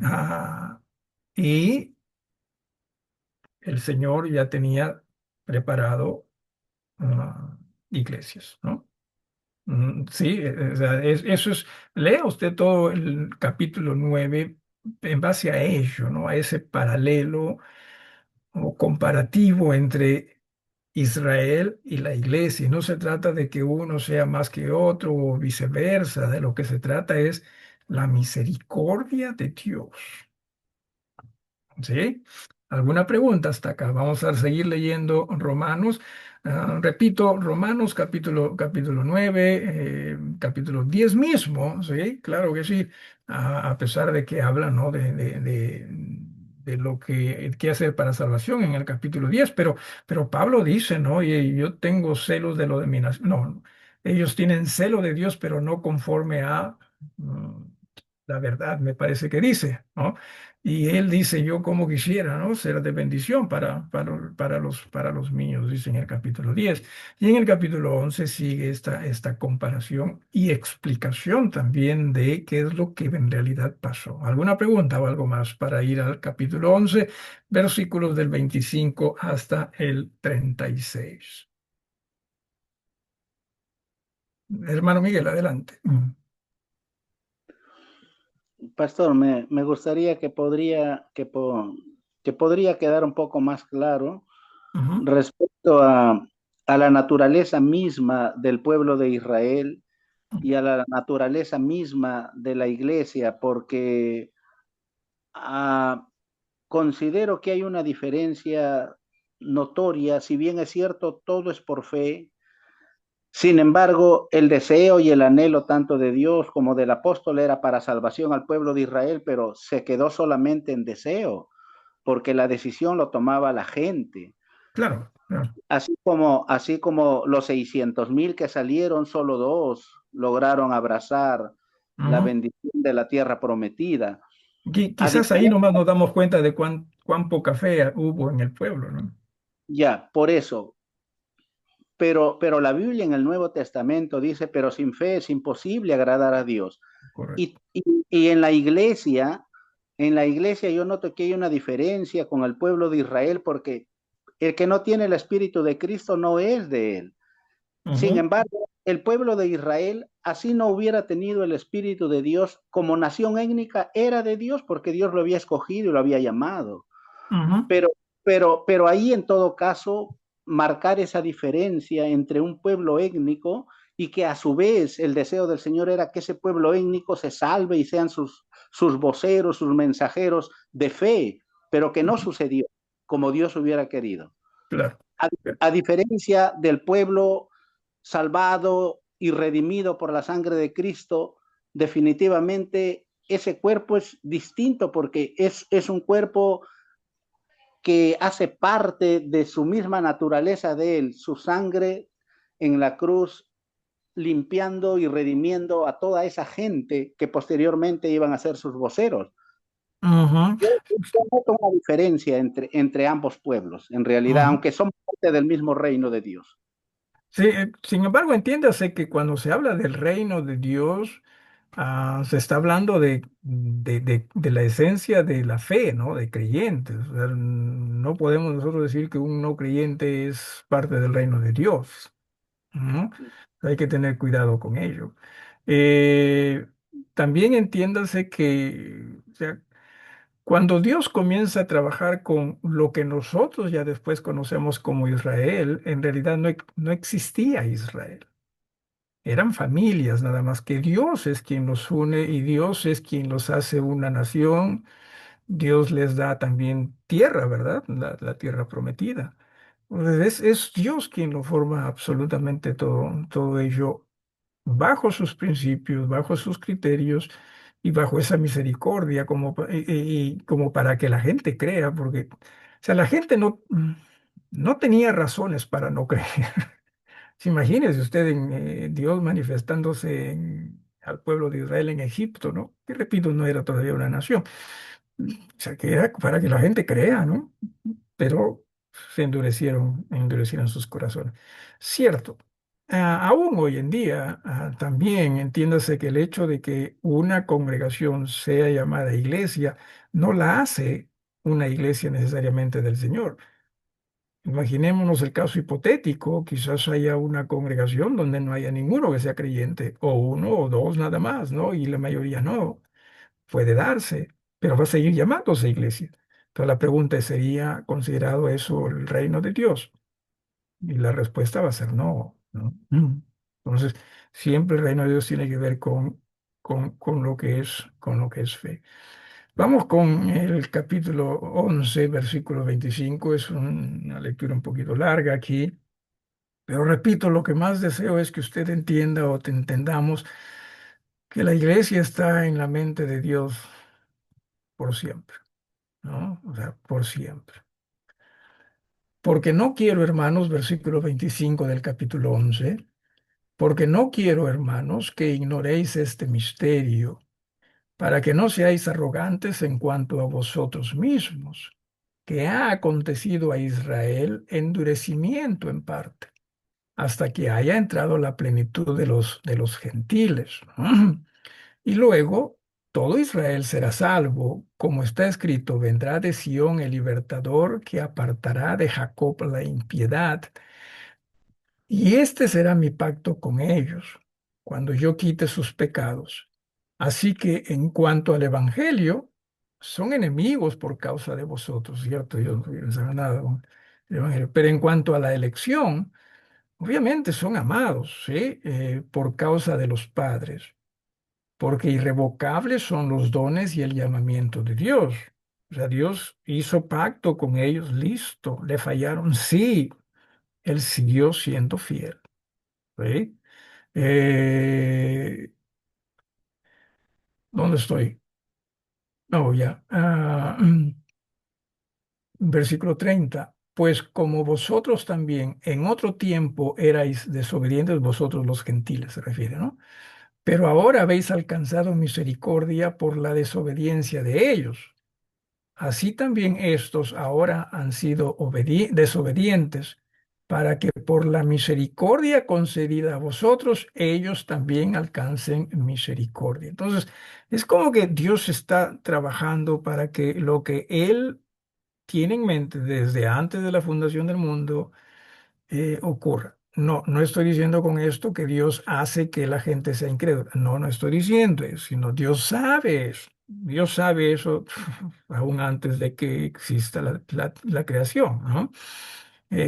Ah, y el Señor ya tenía preparado iglesias, ¿no? Sí, o sea, eso es, lea usted todo el capítulo 9 en base a ello, ¿no? A ese paralelo o comparativo entre Israel y la iglesia. Y no se trata de que uno sea más que otro o viceversa, de lo que se trata es la misericordia de Dios. ¿Sí? ¿Alguna pregunta hasta acá? Vamos a seguir leyendo Romanos. Repito, Romanos capítulo 9, capítulo 10 mismo, ¿sí? Claro que sí, a pesar de que habla, ¿no? de lo que hacer para salvación en el capítulo 10, pero Pablo dice, ¿no? Oye, yo tengo celos de lo de mi nación. No, ellos tienen celo de Dios, pero no conforme a la verdad, me parece que dice, ¿no? Y él dice, yo como quisiera, ¿no? Ser de bendición para los niños, dice en el capítulo 10. Y en el capítulo 11 sigue esta comparación y explicación también de qué es lo que en realidad pasó. ¿Alguna pregunta o algo más para ir al capítulo 11, versículos del 25 hasta el 36? Hermano Miguel, adelante. Pastor, me gustaría que podría quedar un poco más claro Ujú, respecto a la naturaleza misma del pueblo de Israel y a la naturaleza misma de la iglesia, porque ah, considero que hay una diferencia notoria, si bien es cierto, todo es por fe. Sin embargo, el deseo y el anhelo tanto de Dios como del apóstol era para salvación al pueblo de Israel, pero se quedó solamente en deseo, porque la decisión lo tomaba la gente. claro, claro. Así como los 600,000 que salieron, solo dos lograron abrazar la Ujú. bendición de la tierra prometida. A Quizás ahí nomás diferencia, nos damos cuenta de cuán poca fe hubo en el pueblo, ¿no? ya, por eso, pero la Biblia en el Nuevo Testamento dice, pero sin fe es imposible agradar a Dios. Correcto. Y en la iglesia yo noto que hay una diferencia con el pueblo de Israel porque el que no tiene el Espíritu de Cristo no es de él. Sin Ujú, embargo, el pueblo de Israel, así no hubiera tenido el Espíritu de Dios como nación étnica, era de Dios porque Dios lo había escogido y lo había llamado. ujú, Pero, pero ahí en todo caso, marcar esa diferencia entre un pueblo étnico y que a su vez el deseo del Señor era que ese pueblo étnico se salve y sean sus voceros, sus mensajeros de fe, pero que no sucedió como Dios hubiera querido. claro. A, a diferencia del pueblo salvado y redimido por la sangre de Cristo, definitivamente ese cuerpo es distinto porque es un cuerpo que hace parte de su misma naturaleza de él, su sangre en la cruz, limpiando y redimiendo a toda esa gente que posteriormente iban a ser sus voceros. Ujú, Yo noto una diferencia entre ambos pueblos, en realidad, ujú. aunque son parte del mismo reino de Dios. Sí, sin embargo, entiéndase que cuando se habla del reino de Dios, se está hablando de la esencia de la fe, ¿no? De creyentes. O sea, no podemos nosotros decir que un no creyente es parte del reino de Dios, ¿no? Hay que tener cuidado con ello. Eh, También entiéndase que, o sea, cuando Dios comienza a trabajar con lo que nosotros ya después conocemos como Israel, en realidad no existía Israel. Eran familias nada más que Dios es quien los une y Dios es quien los hace una nación. Dios les da también tierra, ¿verdad? La tierra prometida. Entonces, es Dios quien lo forma absolutamente todo ello bajo sus principios, bajo sus criterios y bajo esa misericordia y como para que la gente crea, porque, o sea, la gente no tenía razones para no creer. Imagínese usted en Dios manifestándose al pueblo de Israel en Egipto, ¿no? Que repito, no era todavía una nación. O sea, que era para que la gente crea, ¿no? Pero endurecieron sus corazones. Cierto, aún hoy en día, también entiéndase que el hecho de que una congregación sea llamada iglesia no la hace una iglesia necesariamente del Señor. Imaginémonos el caso hipotético, quizás haya una congregación donde no haya ninguno que sea creyente, o uno o dos nada más, ¿no? Y la mayoría no. Puede darse, pero va a seguir llamándose iglesia. Entonces la pregunta es, ¿sería considerado eso el reino de Dios? Y la respuesta va a ser no, ¿no? Entonces, siempre el reino de Dios tiene que ver con lo que es fe. Vamos con el capítulo 11 versículo 25. Es una lectura un poquito larga aquí, pero repito, lo que más deseo es que usted entienda o te entendamos que la iglesia está en la mente de Dios por siempre, ¿no? O sea, por siempre. Porque no quiero, hermanos, versículo 25 del capítulo 11, porque no quiero, hermanos, que ignoréis este misterio, para que no seáis arrogantes en cuanto a vosotros mismos, que ha acontecido a Israel endurecimiento en parte, hasta que haya entrado la plenitud de los gentiles. Y luego todo Israel será salvo, como está escrito, vendrá de Sión el libertador que apartará de Jacob la impiedad. Y este será mi pacto con ellos, cuando yo quite sus pecados. Así que en cuanto al Evangelio, son enemigos por causa de vosotros, ¿cierto? Yo no sé nada con el Evangelio. Pero en cuanto a la elección, obviamente son amados, ¿sí? Por causa de los padres, porque irrevocables son los dones y el llamamiento de Dios. O sea, Dios hizo pacto con ellos, listo, le fallaron, sí, Él siguió siendo fiel. ¿Sí? Eh, ¿Dónde estoy? No, ya. Versículo 30. Pues como vosotros también en otro tiempo erais desobedientes, vosotros los gentiles se refiere, ¿no? Pero ahora habéis alcanzado misericordia por la desobediencia de ellos. Así también estos ahora han sido desobedientes, para que por la misericordia concedida a vosotros, ellos también alcancen misericordia. Entonces, es como que Dios está trabajando para que lo que Él tiene en mente desde antes de la fundación del mundo ocurra. No, no estoy diciendo con esto que Dios hace que la gente sea incrédula. No, no estoy diciendo eso, sino Dios sabe eso. Dios sabe eso aún antes de que exista la creación, ¿no?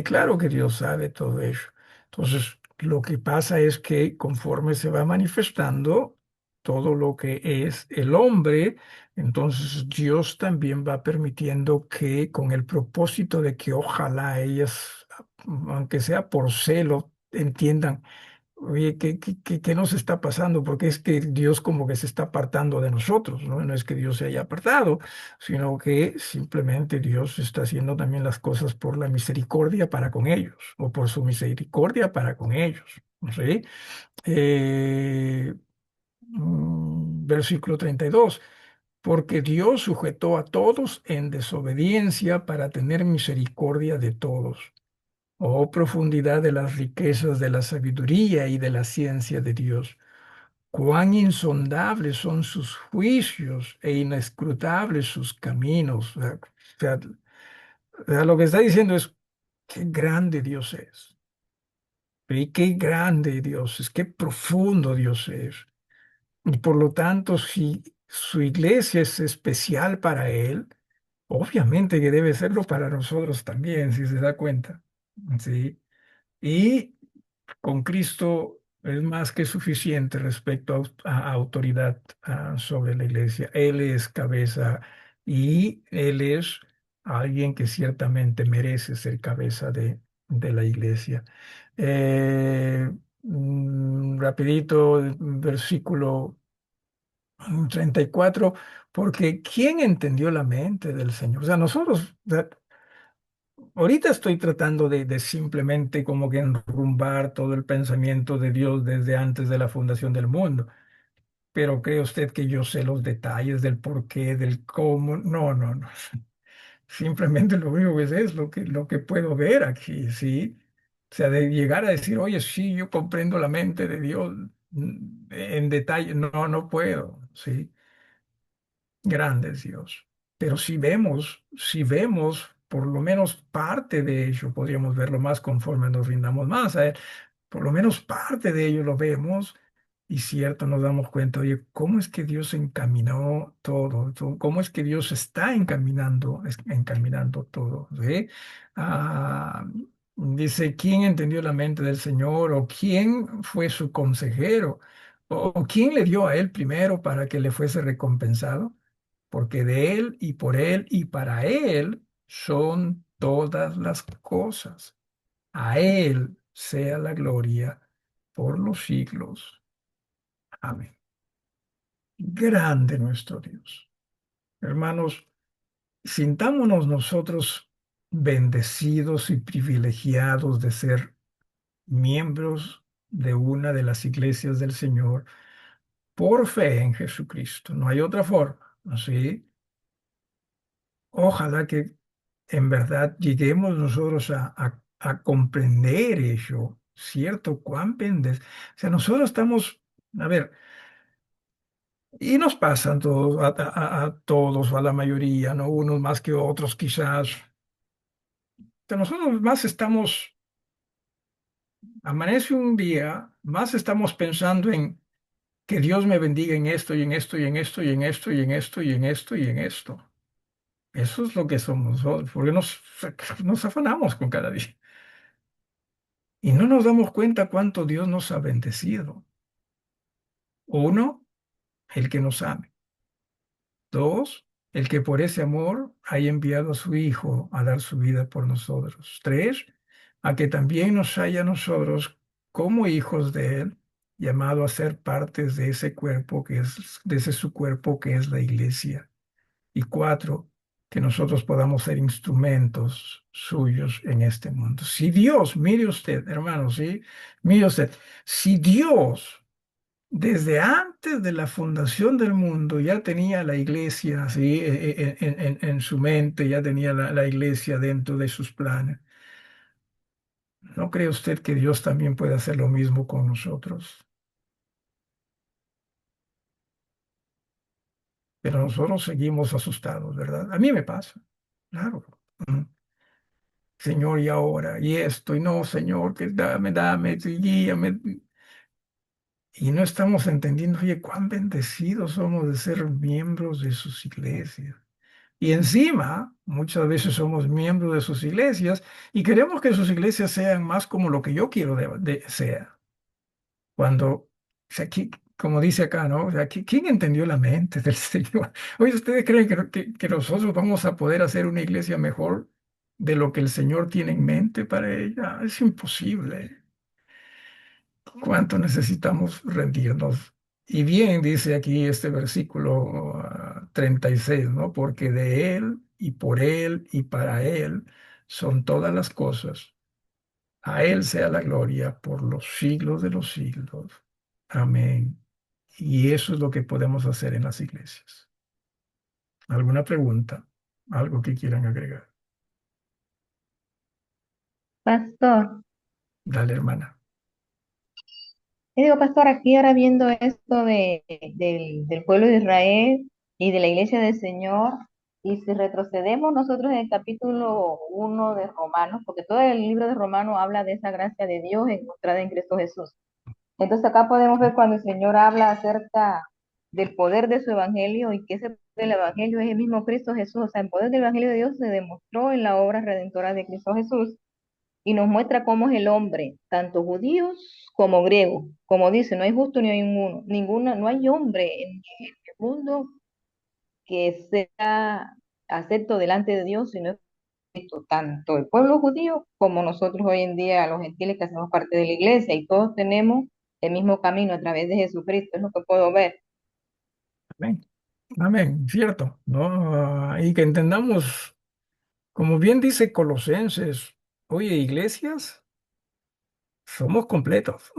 Claro que Dios sabe todo eso. Entonces, lo que pasa es que conforme se va manifestando todo lo que es el hombre, entonces Dios también va permitiendo que con el propósito de que ojalá ellas, aunque sea por celo, entiendan, oye, ¿qué nos está pasando? Porque es que Dios como que se está apartando de nosotros, ¿no? No es que Dios se haya apartado, sino que simplemente Dios está haciendo también las cosas por la misericordia para con ellos, o por su misericordia para con ellos, ¿sí? Eh, Versículo 32. Porque Dios sujetó a todos en desobediencia para tener misericordia de todos. Oh profundidad de las riquezas de la sabiduría y de la ciencia de Dios. Cuán insondables son sus juicios e inescrutables sus caminos. Lo que está diciendo es qué grande Dios es. Y qué grande Dios es, qué profundo Dios es. Y por lo tanto, si su iglesia es especial para Él, obviamente que debe serlo para nosotros también, si se da cuenta. ¿Sí? Y con Cristo es más que suficiente respecto a autoridad sobre la iglesia. Él es cabeza y Él es alguien que ciertamente merece ser cabeza de la iglesia. Eh, Rapidito, versículo 34, porque ¿quién entendió la mente del Señor? O sea, nosotros, o sea, ahorita estoy tratando de simplemente como que enrumbar todo el pensamiento de Dios desde antes de la fundación del mundo. Pero ¿cree usted que yo sé los detalles del por qué, del cómo? No, no, no. Simplemente lo único que sé es lo que puedo ver aquí, ¿sí? O sea, de llegar a decir, oye, sí, yo comprendo la mente de Dios en detalle, no, no puedo, ¿sí? Grande es Dios. Pero si vemos por lo menos parte de ello, podríamos verlo más conforme nos rindamos más a Él, por lo menos parte de ello lo vemos y cierto, nos damos cuenta, oye, ¿cómo es que Dios encaminó todo? ¿Cómo es que Dios está encaminando todo? ¿Sí? Ah, dice, ¿quién entendió la mente del Señor? ¿O quién fue su consejero? ¿O quién le dio a Él primero para que le fuese recompensado? Porque de Él y por Él y para Él son todas las cosas. A Él sea la gloria por los siglos. Amén. Grande nuestro Dios. Hermanos, sintámonos nosotros bendecidos y privilegiados de ser miembros de una de las iglesias del Señor, por fe en Jesucristo. No hay otra forma. ¿Sí? Ojalá que en verdad lleguemos nosotros a comprender eso, ¿cierto? Cuán pendes. O sea, nosotros estamos, a ver, y nos pasan todos, a todos, o a la mayoría, ¿no? Unos más que otros quizás. Pero nosotros más estamos, amanece un día, más estamos pensando en que Dios me bendiga en esto y en esto y en esto y en esto y en esto y en esto y en esto. Eso es lo que somos nosotros, porque nos afanamos con cada día. Y no nos damos cuenta cuánto Dios nos ha bendecido. Uno, el que nos ame. Dos, el que por ese amor haya enviado a su Hijo a dar su vida por nosotros. Tres, a que también nos haya a nosotros como hijos de Él, llamado a ser partes de ese cuerpo que es, de ese su cuerpo que es la iglesia. Y cuatro, que nosotros podamos ser instrumentos suyos en este mundo. Si Dios, mire usted, hermano, sí, mire usted, si Dios desde antes de la fundación del mundo ya tenía la iglesia, sí, en su mente, ya tenía la iglesia dentro de sus planes. ¿No cree usted que Dios también puede hacer lo mismo con nosotros? Pero nosotros seguimos asustados, ¿verdad? A mí me pasa, claro. Mm. Señor, y ahora, y esto, y no, Señor, que dame, y guíame. Y no estamos entendiendo, oye, cuán bendecidos somos de ser miembros de sus iglesias. Y encima, muchas veces somos miembros de sus iglesias y queremos que sus iglesias sean más como lo que yo quiero sea. Cuando, o sea, como dice acá, ¿no? O sea, ¿quién entendió la mente del Señor? Oye, ¿ustedes creen que nosotros vamos a poder hacer una iglesia mejor de lo que el Señor tiene en mente para ella? Es imposible. ¿Cuánto necesitamos rendirnos? Y bien dice aquí este versículo 36, ¿no? Porque de Él y por Él y para Él son todas las cosas. A Él sea la gloria por los siglos de los siglos. Amén. Y eso es lo que podemos hacer en las iglesias. ¿Alguna pregunta? ¿Algo que quieran agregar? Pastor, Dale, hermana. y digo, pastor, aquí ahora viendo esto del pueblo de Israel y de la iglesia del Señor, y si retrocedemos nosotros en el capítulo 1 de Romanos, porque todo el libro de Romanos habla de esa gracia de Dios encontrada en Cristo Jesús. Entonces acá podemos ver cuando el Señor habla acerca del poder de su evangelio y que ese poder del evangelio es el mismo Cristo Jesús. O sea, el poder del evangelio de Dios se demostró en la obra redentora de Cristo Jesús y nos muestra cómo es el hombre, tanto judíos como griegos. Como dice, no hay justo ni hay ninguna, no hay hombre en el mundo que sea acepto delante de Dios, sino Cristo, tanto el pueblo judío como nosotros hoy en día, los gentiles que hacemos parte de la iglesia, y todos tenemos el mismo camino a través de Jesucristo, es lo que puedo ver. Amén. Amén. Cierto, ¿no? Y que entendamos, como bien dice Colosenses, oye, iglesias, somos completos.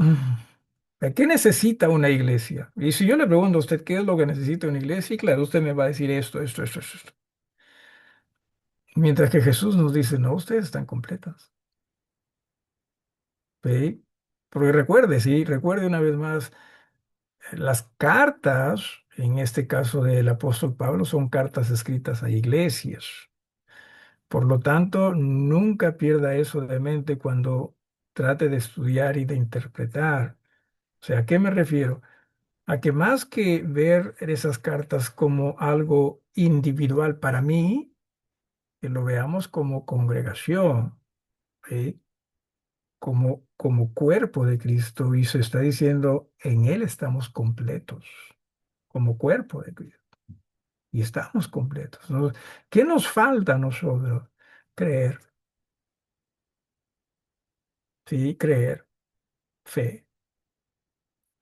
¿Qué necesita una iglesia? Y si yo le pregunto a usted qué es lo que necesita una iglesia, y claro, usted me va a decir esto. Mientras que Jesús nos dice, no, ustedes están completas. ¿Sí? Porque recuerde, sí, recuerde una vez más, las cartas, en este caso del apóstol Pablo, son cartas escritas a iglesias. Por lo tanto, nunca pierda eso de mente cuando trate de estudiar y de interpretar. O sea, ¿a qué me refiero? A que más que ver esas cartas como algo individual para mí, que lo veamos como congregación, ¿sí? Como cuerpo de Cristo. Y se está diciendo, en Él estamos completos, como cuerpo de Cristo. Y estamos completos, ¿no? ¿Qué nos falta a nosotros? Creer, sí, creer, fe,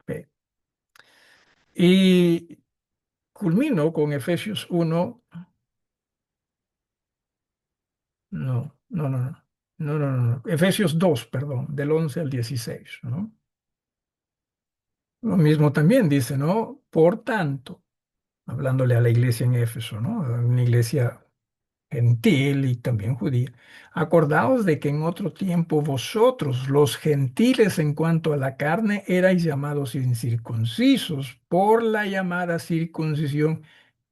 fe. Y culmino con Efesios 1. No. Efesios 2, perdón, del 11 al 16, ¿no? Lo mismo también dice, ¿no? Por tanto, hablándole a la iglesia en Éfeso, ¿no? Una iglesia gentil y también judía. Acordaos de que en otro tiempo vosotros, los gentiles en cuanto a la carne, erais llamados incircuncisos por la llamada circuncisión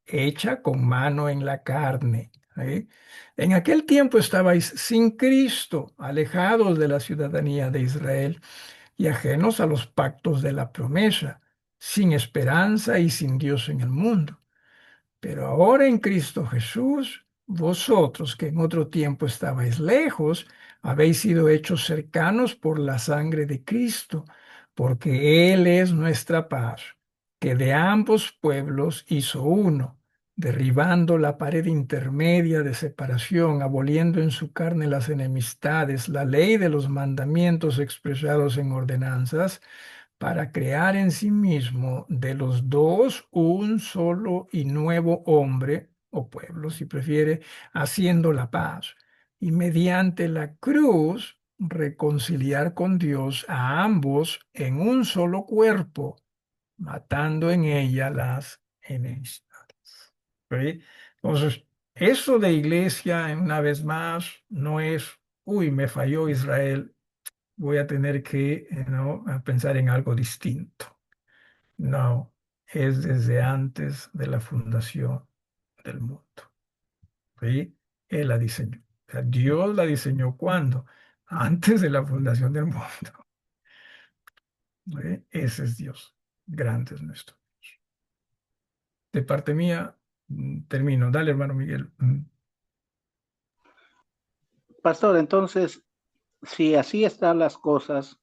hecha con mano en la carne. ¿Sí? En aquel tiempo estabais sin Cristo, alejados de la ciudadanía de Israel y ajenos a los pactos de la promesa, sin esperanza y sin Dios en el mundo. Pero ahora en Cristo Jesús, vosotros que en otro tiempo estabais lejos, habéis sido hechos cercanos por la sangre de Cristo, porque Él es nuestra paz, que de ambos pueblos hizo uno, derribando la pared intermedia de separación, aboliendo en su carne las enemistades, la ley de los mandamientos expresados en ordenanzas para crear en sí mismo de los dos un solo y nuevo hombre, o pueblo si prefiere, haciendo la paz, y mediante la cruz reconciliar con Dios a ambos en un solo cuerpo, matando en ella las enemistades. ¿Sí? Entonces, eso de iglesia, una vez más, no es, uy, me falló Israel, voy a tener que, ¿no?, a pensar en algo distinto. No, es desde antes de la fundación del mundo. ¿Sí? Él la diseñó. O sea, Dios la diseñó ¿cuándo? Antes de la fundación del mundo. ¿Sí? Ese es Dios. Grande es nuestro. De parte mía, termino. Dale, hermano Miguel. Pastor, entonces, si así están las cosas,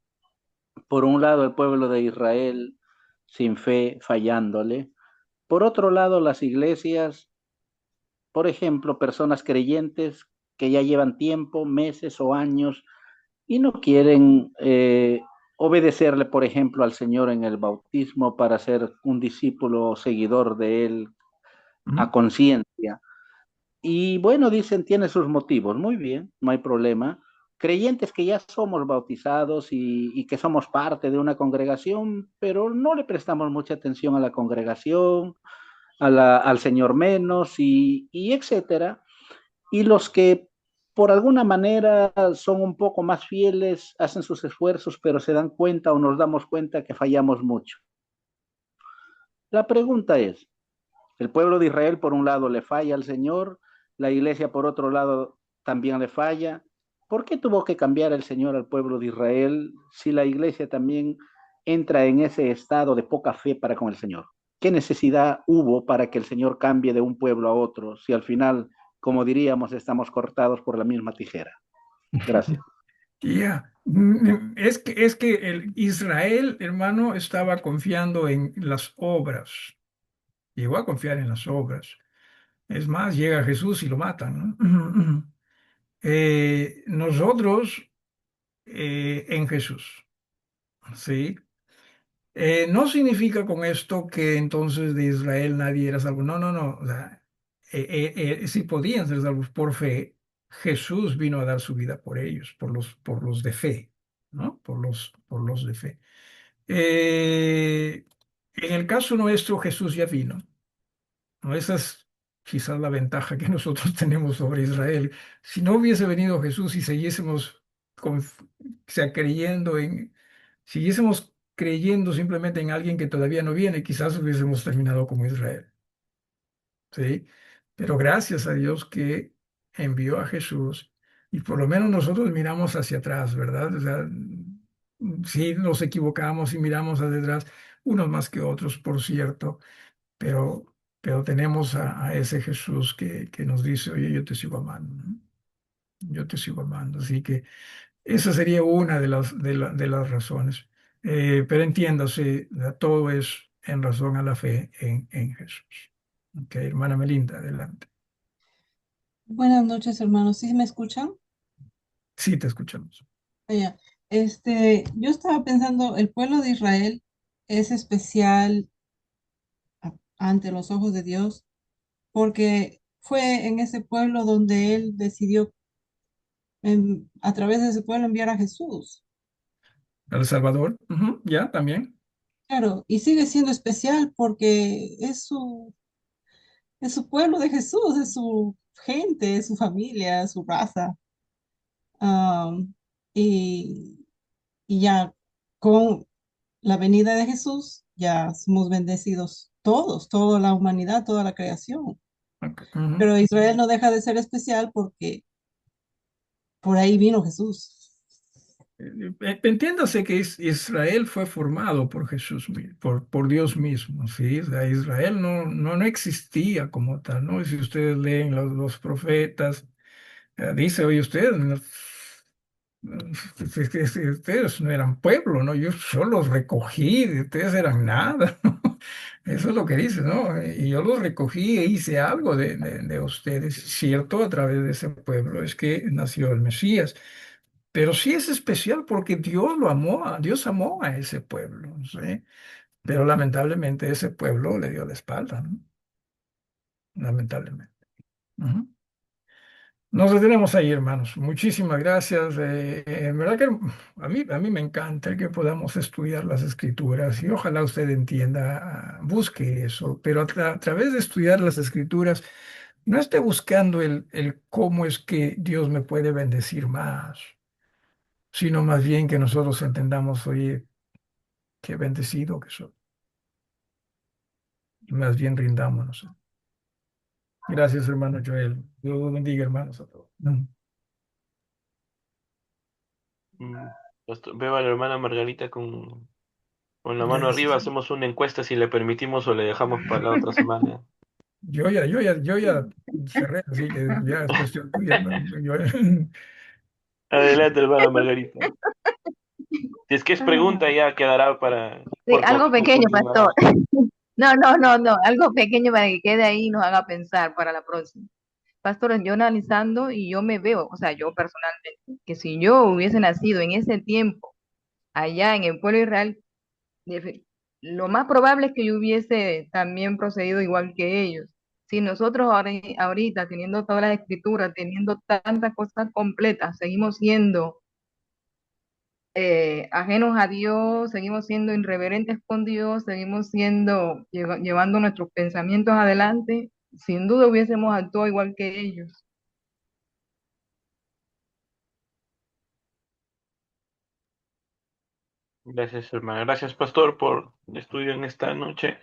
por un lado el pueblo de Israel sin fe, fallándole, por otro lado las iglesias, por ejemplo, personas creyentes que ya llevan tiempo, meses o años y no quieren obedecerle, por ejemplo, al Señor en el bautismo para ser un discípulo o seguidor de Él a conciencia. Y bueno, dicen, tiene sus motivos, muy bien, no hay problema. Creyentes que ya somos bautizados y que somos parte de una congregación, pero no le prestamos mucha atención a la congregación, al Señor menos y etcétera. Y los que por alguna manera son un poco más fieles, hacen sus esfuerzos, pero se dan cuenta o nos damos cuenta que fallamos mucho. La pregunta es, el pueblo de Israel por un lado le falla al Señor, la iglesia por otro lado también le falla. ¿Por qué tuvo que cambiar el Señor al pueblo de Israel si la iglesia también entra en ese estado de poca fe para con el Señor? ¿Qué necesidad hubo para que el Señor cambie de un pueblo a otro si al final, como diríamos, estamos cortados por la misma tijera? Gracias. Ya, es que el Israel, hermano, estaba confiando en las obras. Llegó a confiar en las obras. Es más, llega Jesús y lo matan, ¿no? Nosotros en Jesús, ¿sí? No significa con esto que entonces de Israel nadie era salvo. No, no, no. O sea, sí podían ser salvos por fe. Jesús vino a dar su vida por ellos, por los de fe, ¿no? Por los de fe. En el caso nuestro, Jesús ya vino. ¿No? Esa es quizás la ventaja que nosotros tenemos sobre Israel. Si no hubiese venido Jesús y o sea, siguiésemos creyendo simplemente en alguien que todavía no viene, quizás hubiésemos terminado como Israel. ¿Sí? Pero gracias a Dios que envió a Jesús y por lo menos nosotros miramos hacia atrás, ¿verdad? O sea, sí nos equivocamos y miramos hacia atrás, unos más que otros, por cierto, pero tenemos a ese Jesús que nos dice, oye, yo te sigo amando, ¿no? Yo te sigo amando. Así que esa sería una de las razones. Pero entiéndase, todo es en razón a la fe en Jesús. Ok, hermana Melinda, adelante. Buenas noches, hermanos. ¿Sí me escuchan? Sí, te escuchamos. Oye, yo estaba pensando, el pueblo de Israel es especial ante los ojos de Dios porque fue en ese pueblo donde Él decidió, a través de ese pueblo, enviar a Jesús. El Salvador, ujú, ya, también. claro, y sigue siendo especial porque es su pueblo de Jesús, es su gente, es su familia, su raza. Am, y, y ya con la venida de Jesús, ya somos bendecidos todos, toda la humanidad, toda la creación. Ok, ujú. Pero Israel no deja de ser especial porque por ahí vino Jesús. Entiéndase que Israel fue formado por Jesús, por Dios mismo, ¿sí? O sea, Israel no existía como tal, ¿no? Y si ustedes leen los profetas, dice, oye, ustedes, ustedes no eran pueblo, ¿no? Yo los recogí, ustedes eran nada, ¿no? Eso es lo que dice, ¿no? Y yo los recogí e hice algo de ustedes, cierto, a través de ese pueblo es que nació el Mesías. Pero sí es especial porque Dios lo amó, Dios amó a ese pueblo, ¿sí? Pero lamentablemente ese pueblo le dio la espalda, ¿no? Lamentablemente. Ujú. Nos detenemos ahí, hermanos. Muchísimas gracias. En verdad que a mí me encanta que podamos estudiar las escrituras y ojalá usted entienda, busque eso, pero a través de estudiar las escrituras, no esté buscando el cómo es que Dios me puede bendecir más, sino más bien que nosotros entendamos, oye, qué bendecido que soy. Y más bien rindámonos. Gracias, hermano Joel. Dios los bendiga, hermanos, a todos. Mm, veo a la hermana Margarita con la mano arriba, Gracias. hacemos una encuesta si le permitimos o le dejamos para la otra semana. Yo ya cerré, así que ya es cuestión tuya, hermano. Adelante, hermana Margarita. Si es que es pregunta, Ah, ya quedará para sí, algo por pequeño, pastor. continuará. No, no, no, no, algo pequeño para que quede ahí y nos haga pensar para la próxima. Pastor, yo analizando y yo me veo, o sea, yo personalmente, que si yo hubiese nacido en ese tiempo, allá en el pueblo de Israel, defi- lo más probable es que yo hubiese también procedido igual que ellos. Si nosotros ahorita, teniendo todas las escrituras, teniendo tantas cosas completas, seguimos siendo ajenos a Dios, seguimos siendo irreverentes con Dios, seguimos llevando nuestros pensamientos adelante, sin duda hubiésemos actuado igual que ellos. Gracias, hermana. Gracias, pastor, por el estudio en esta noche.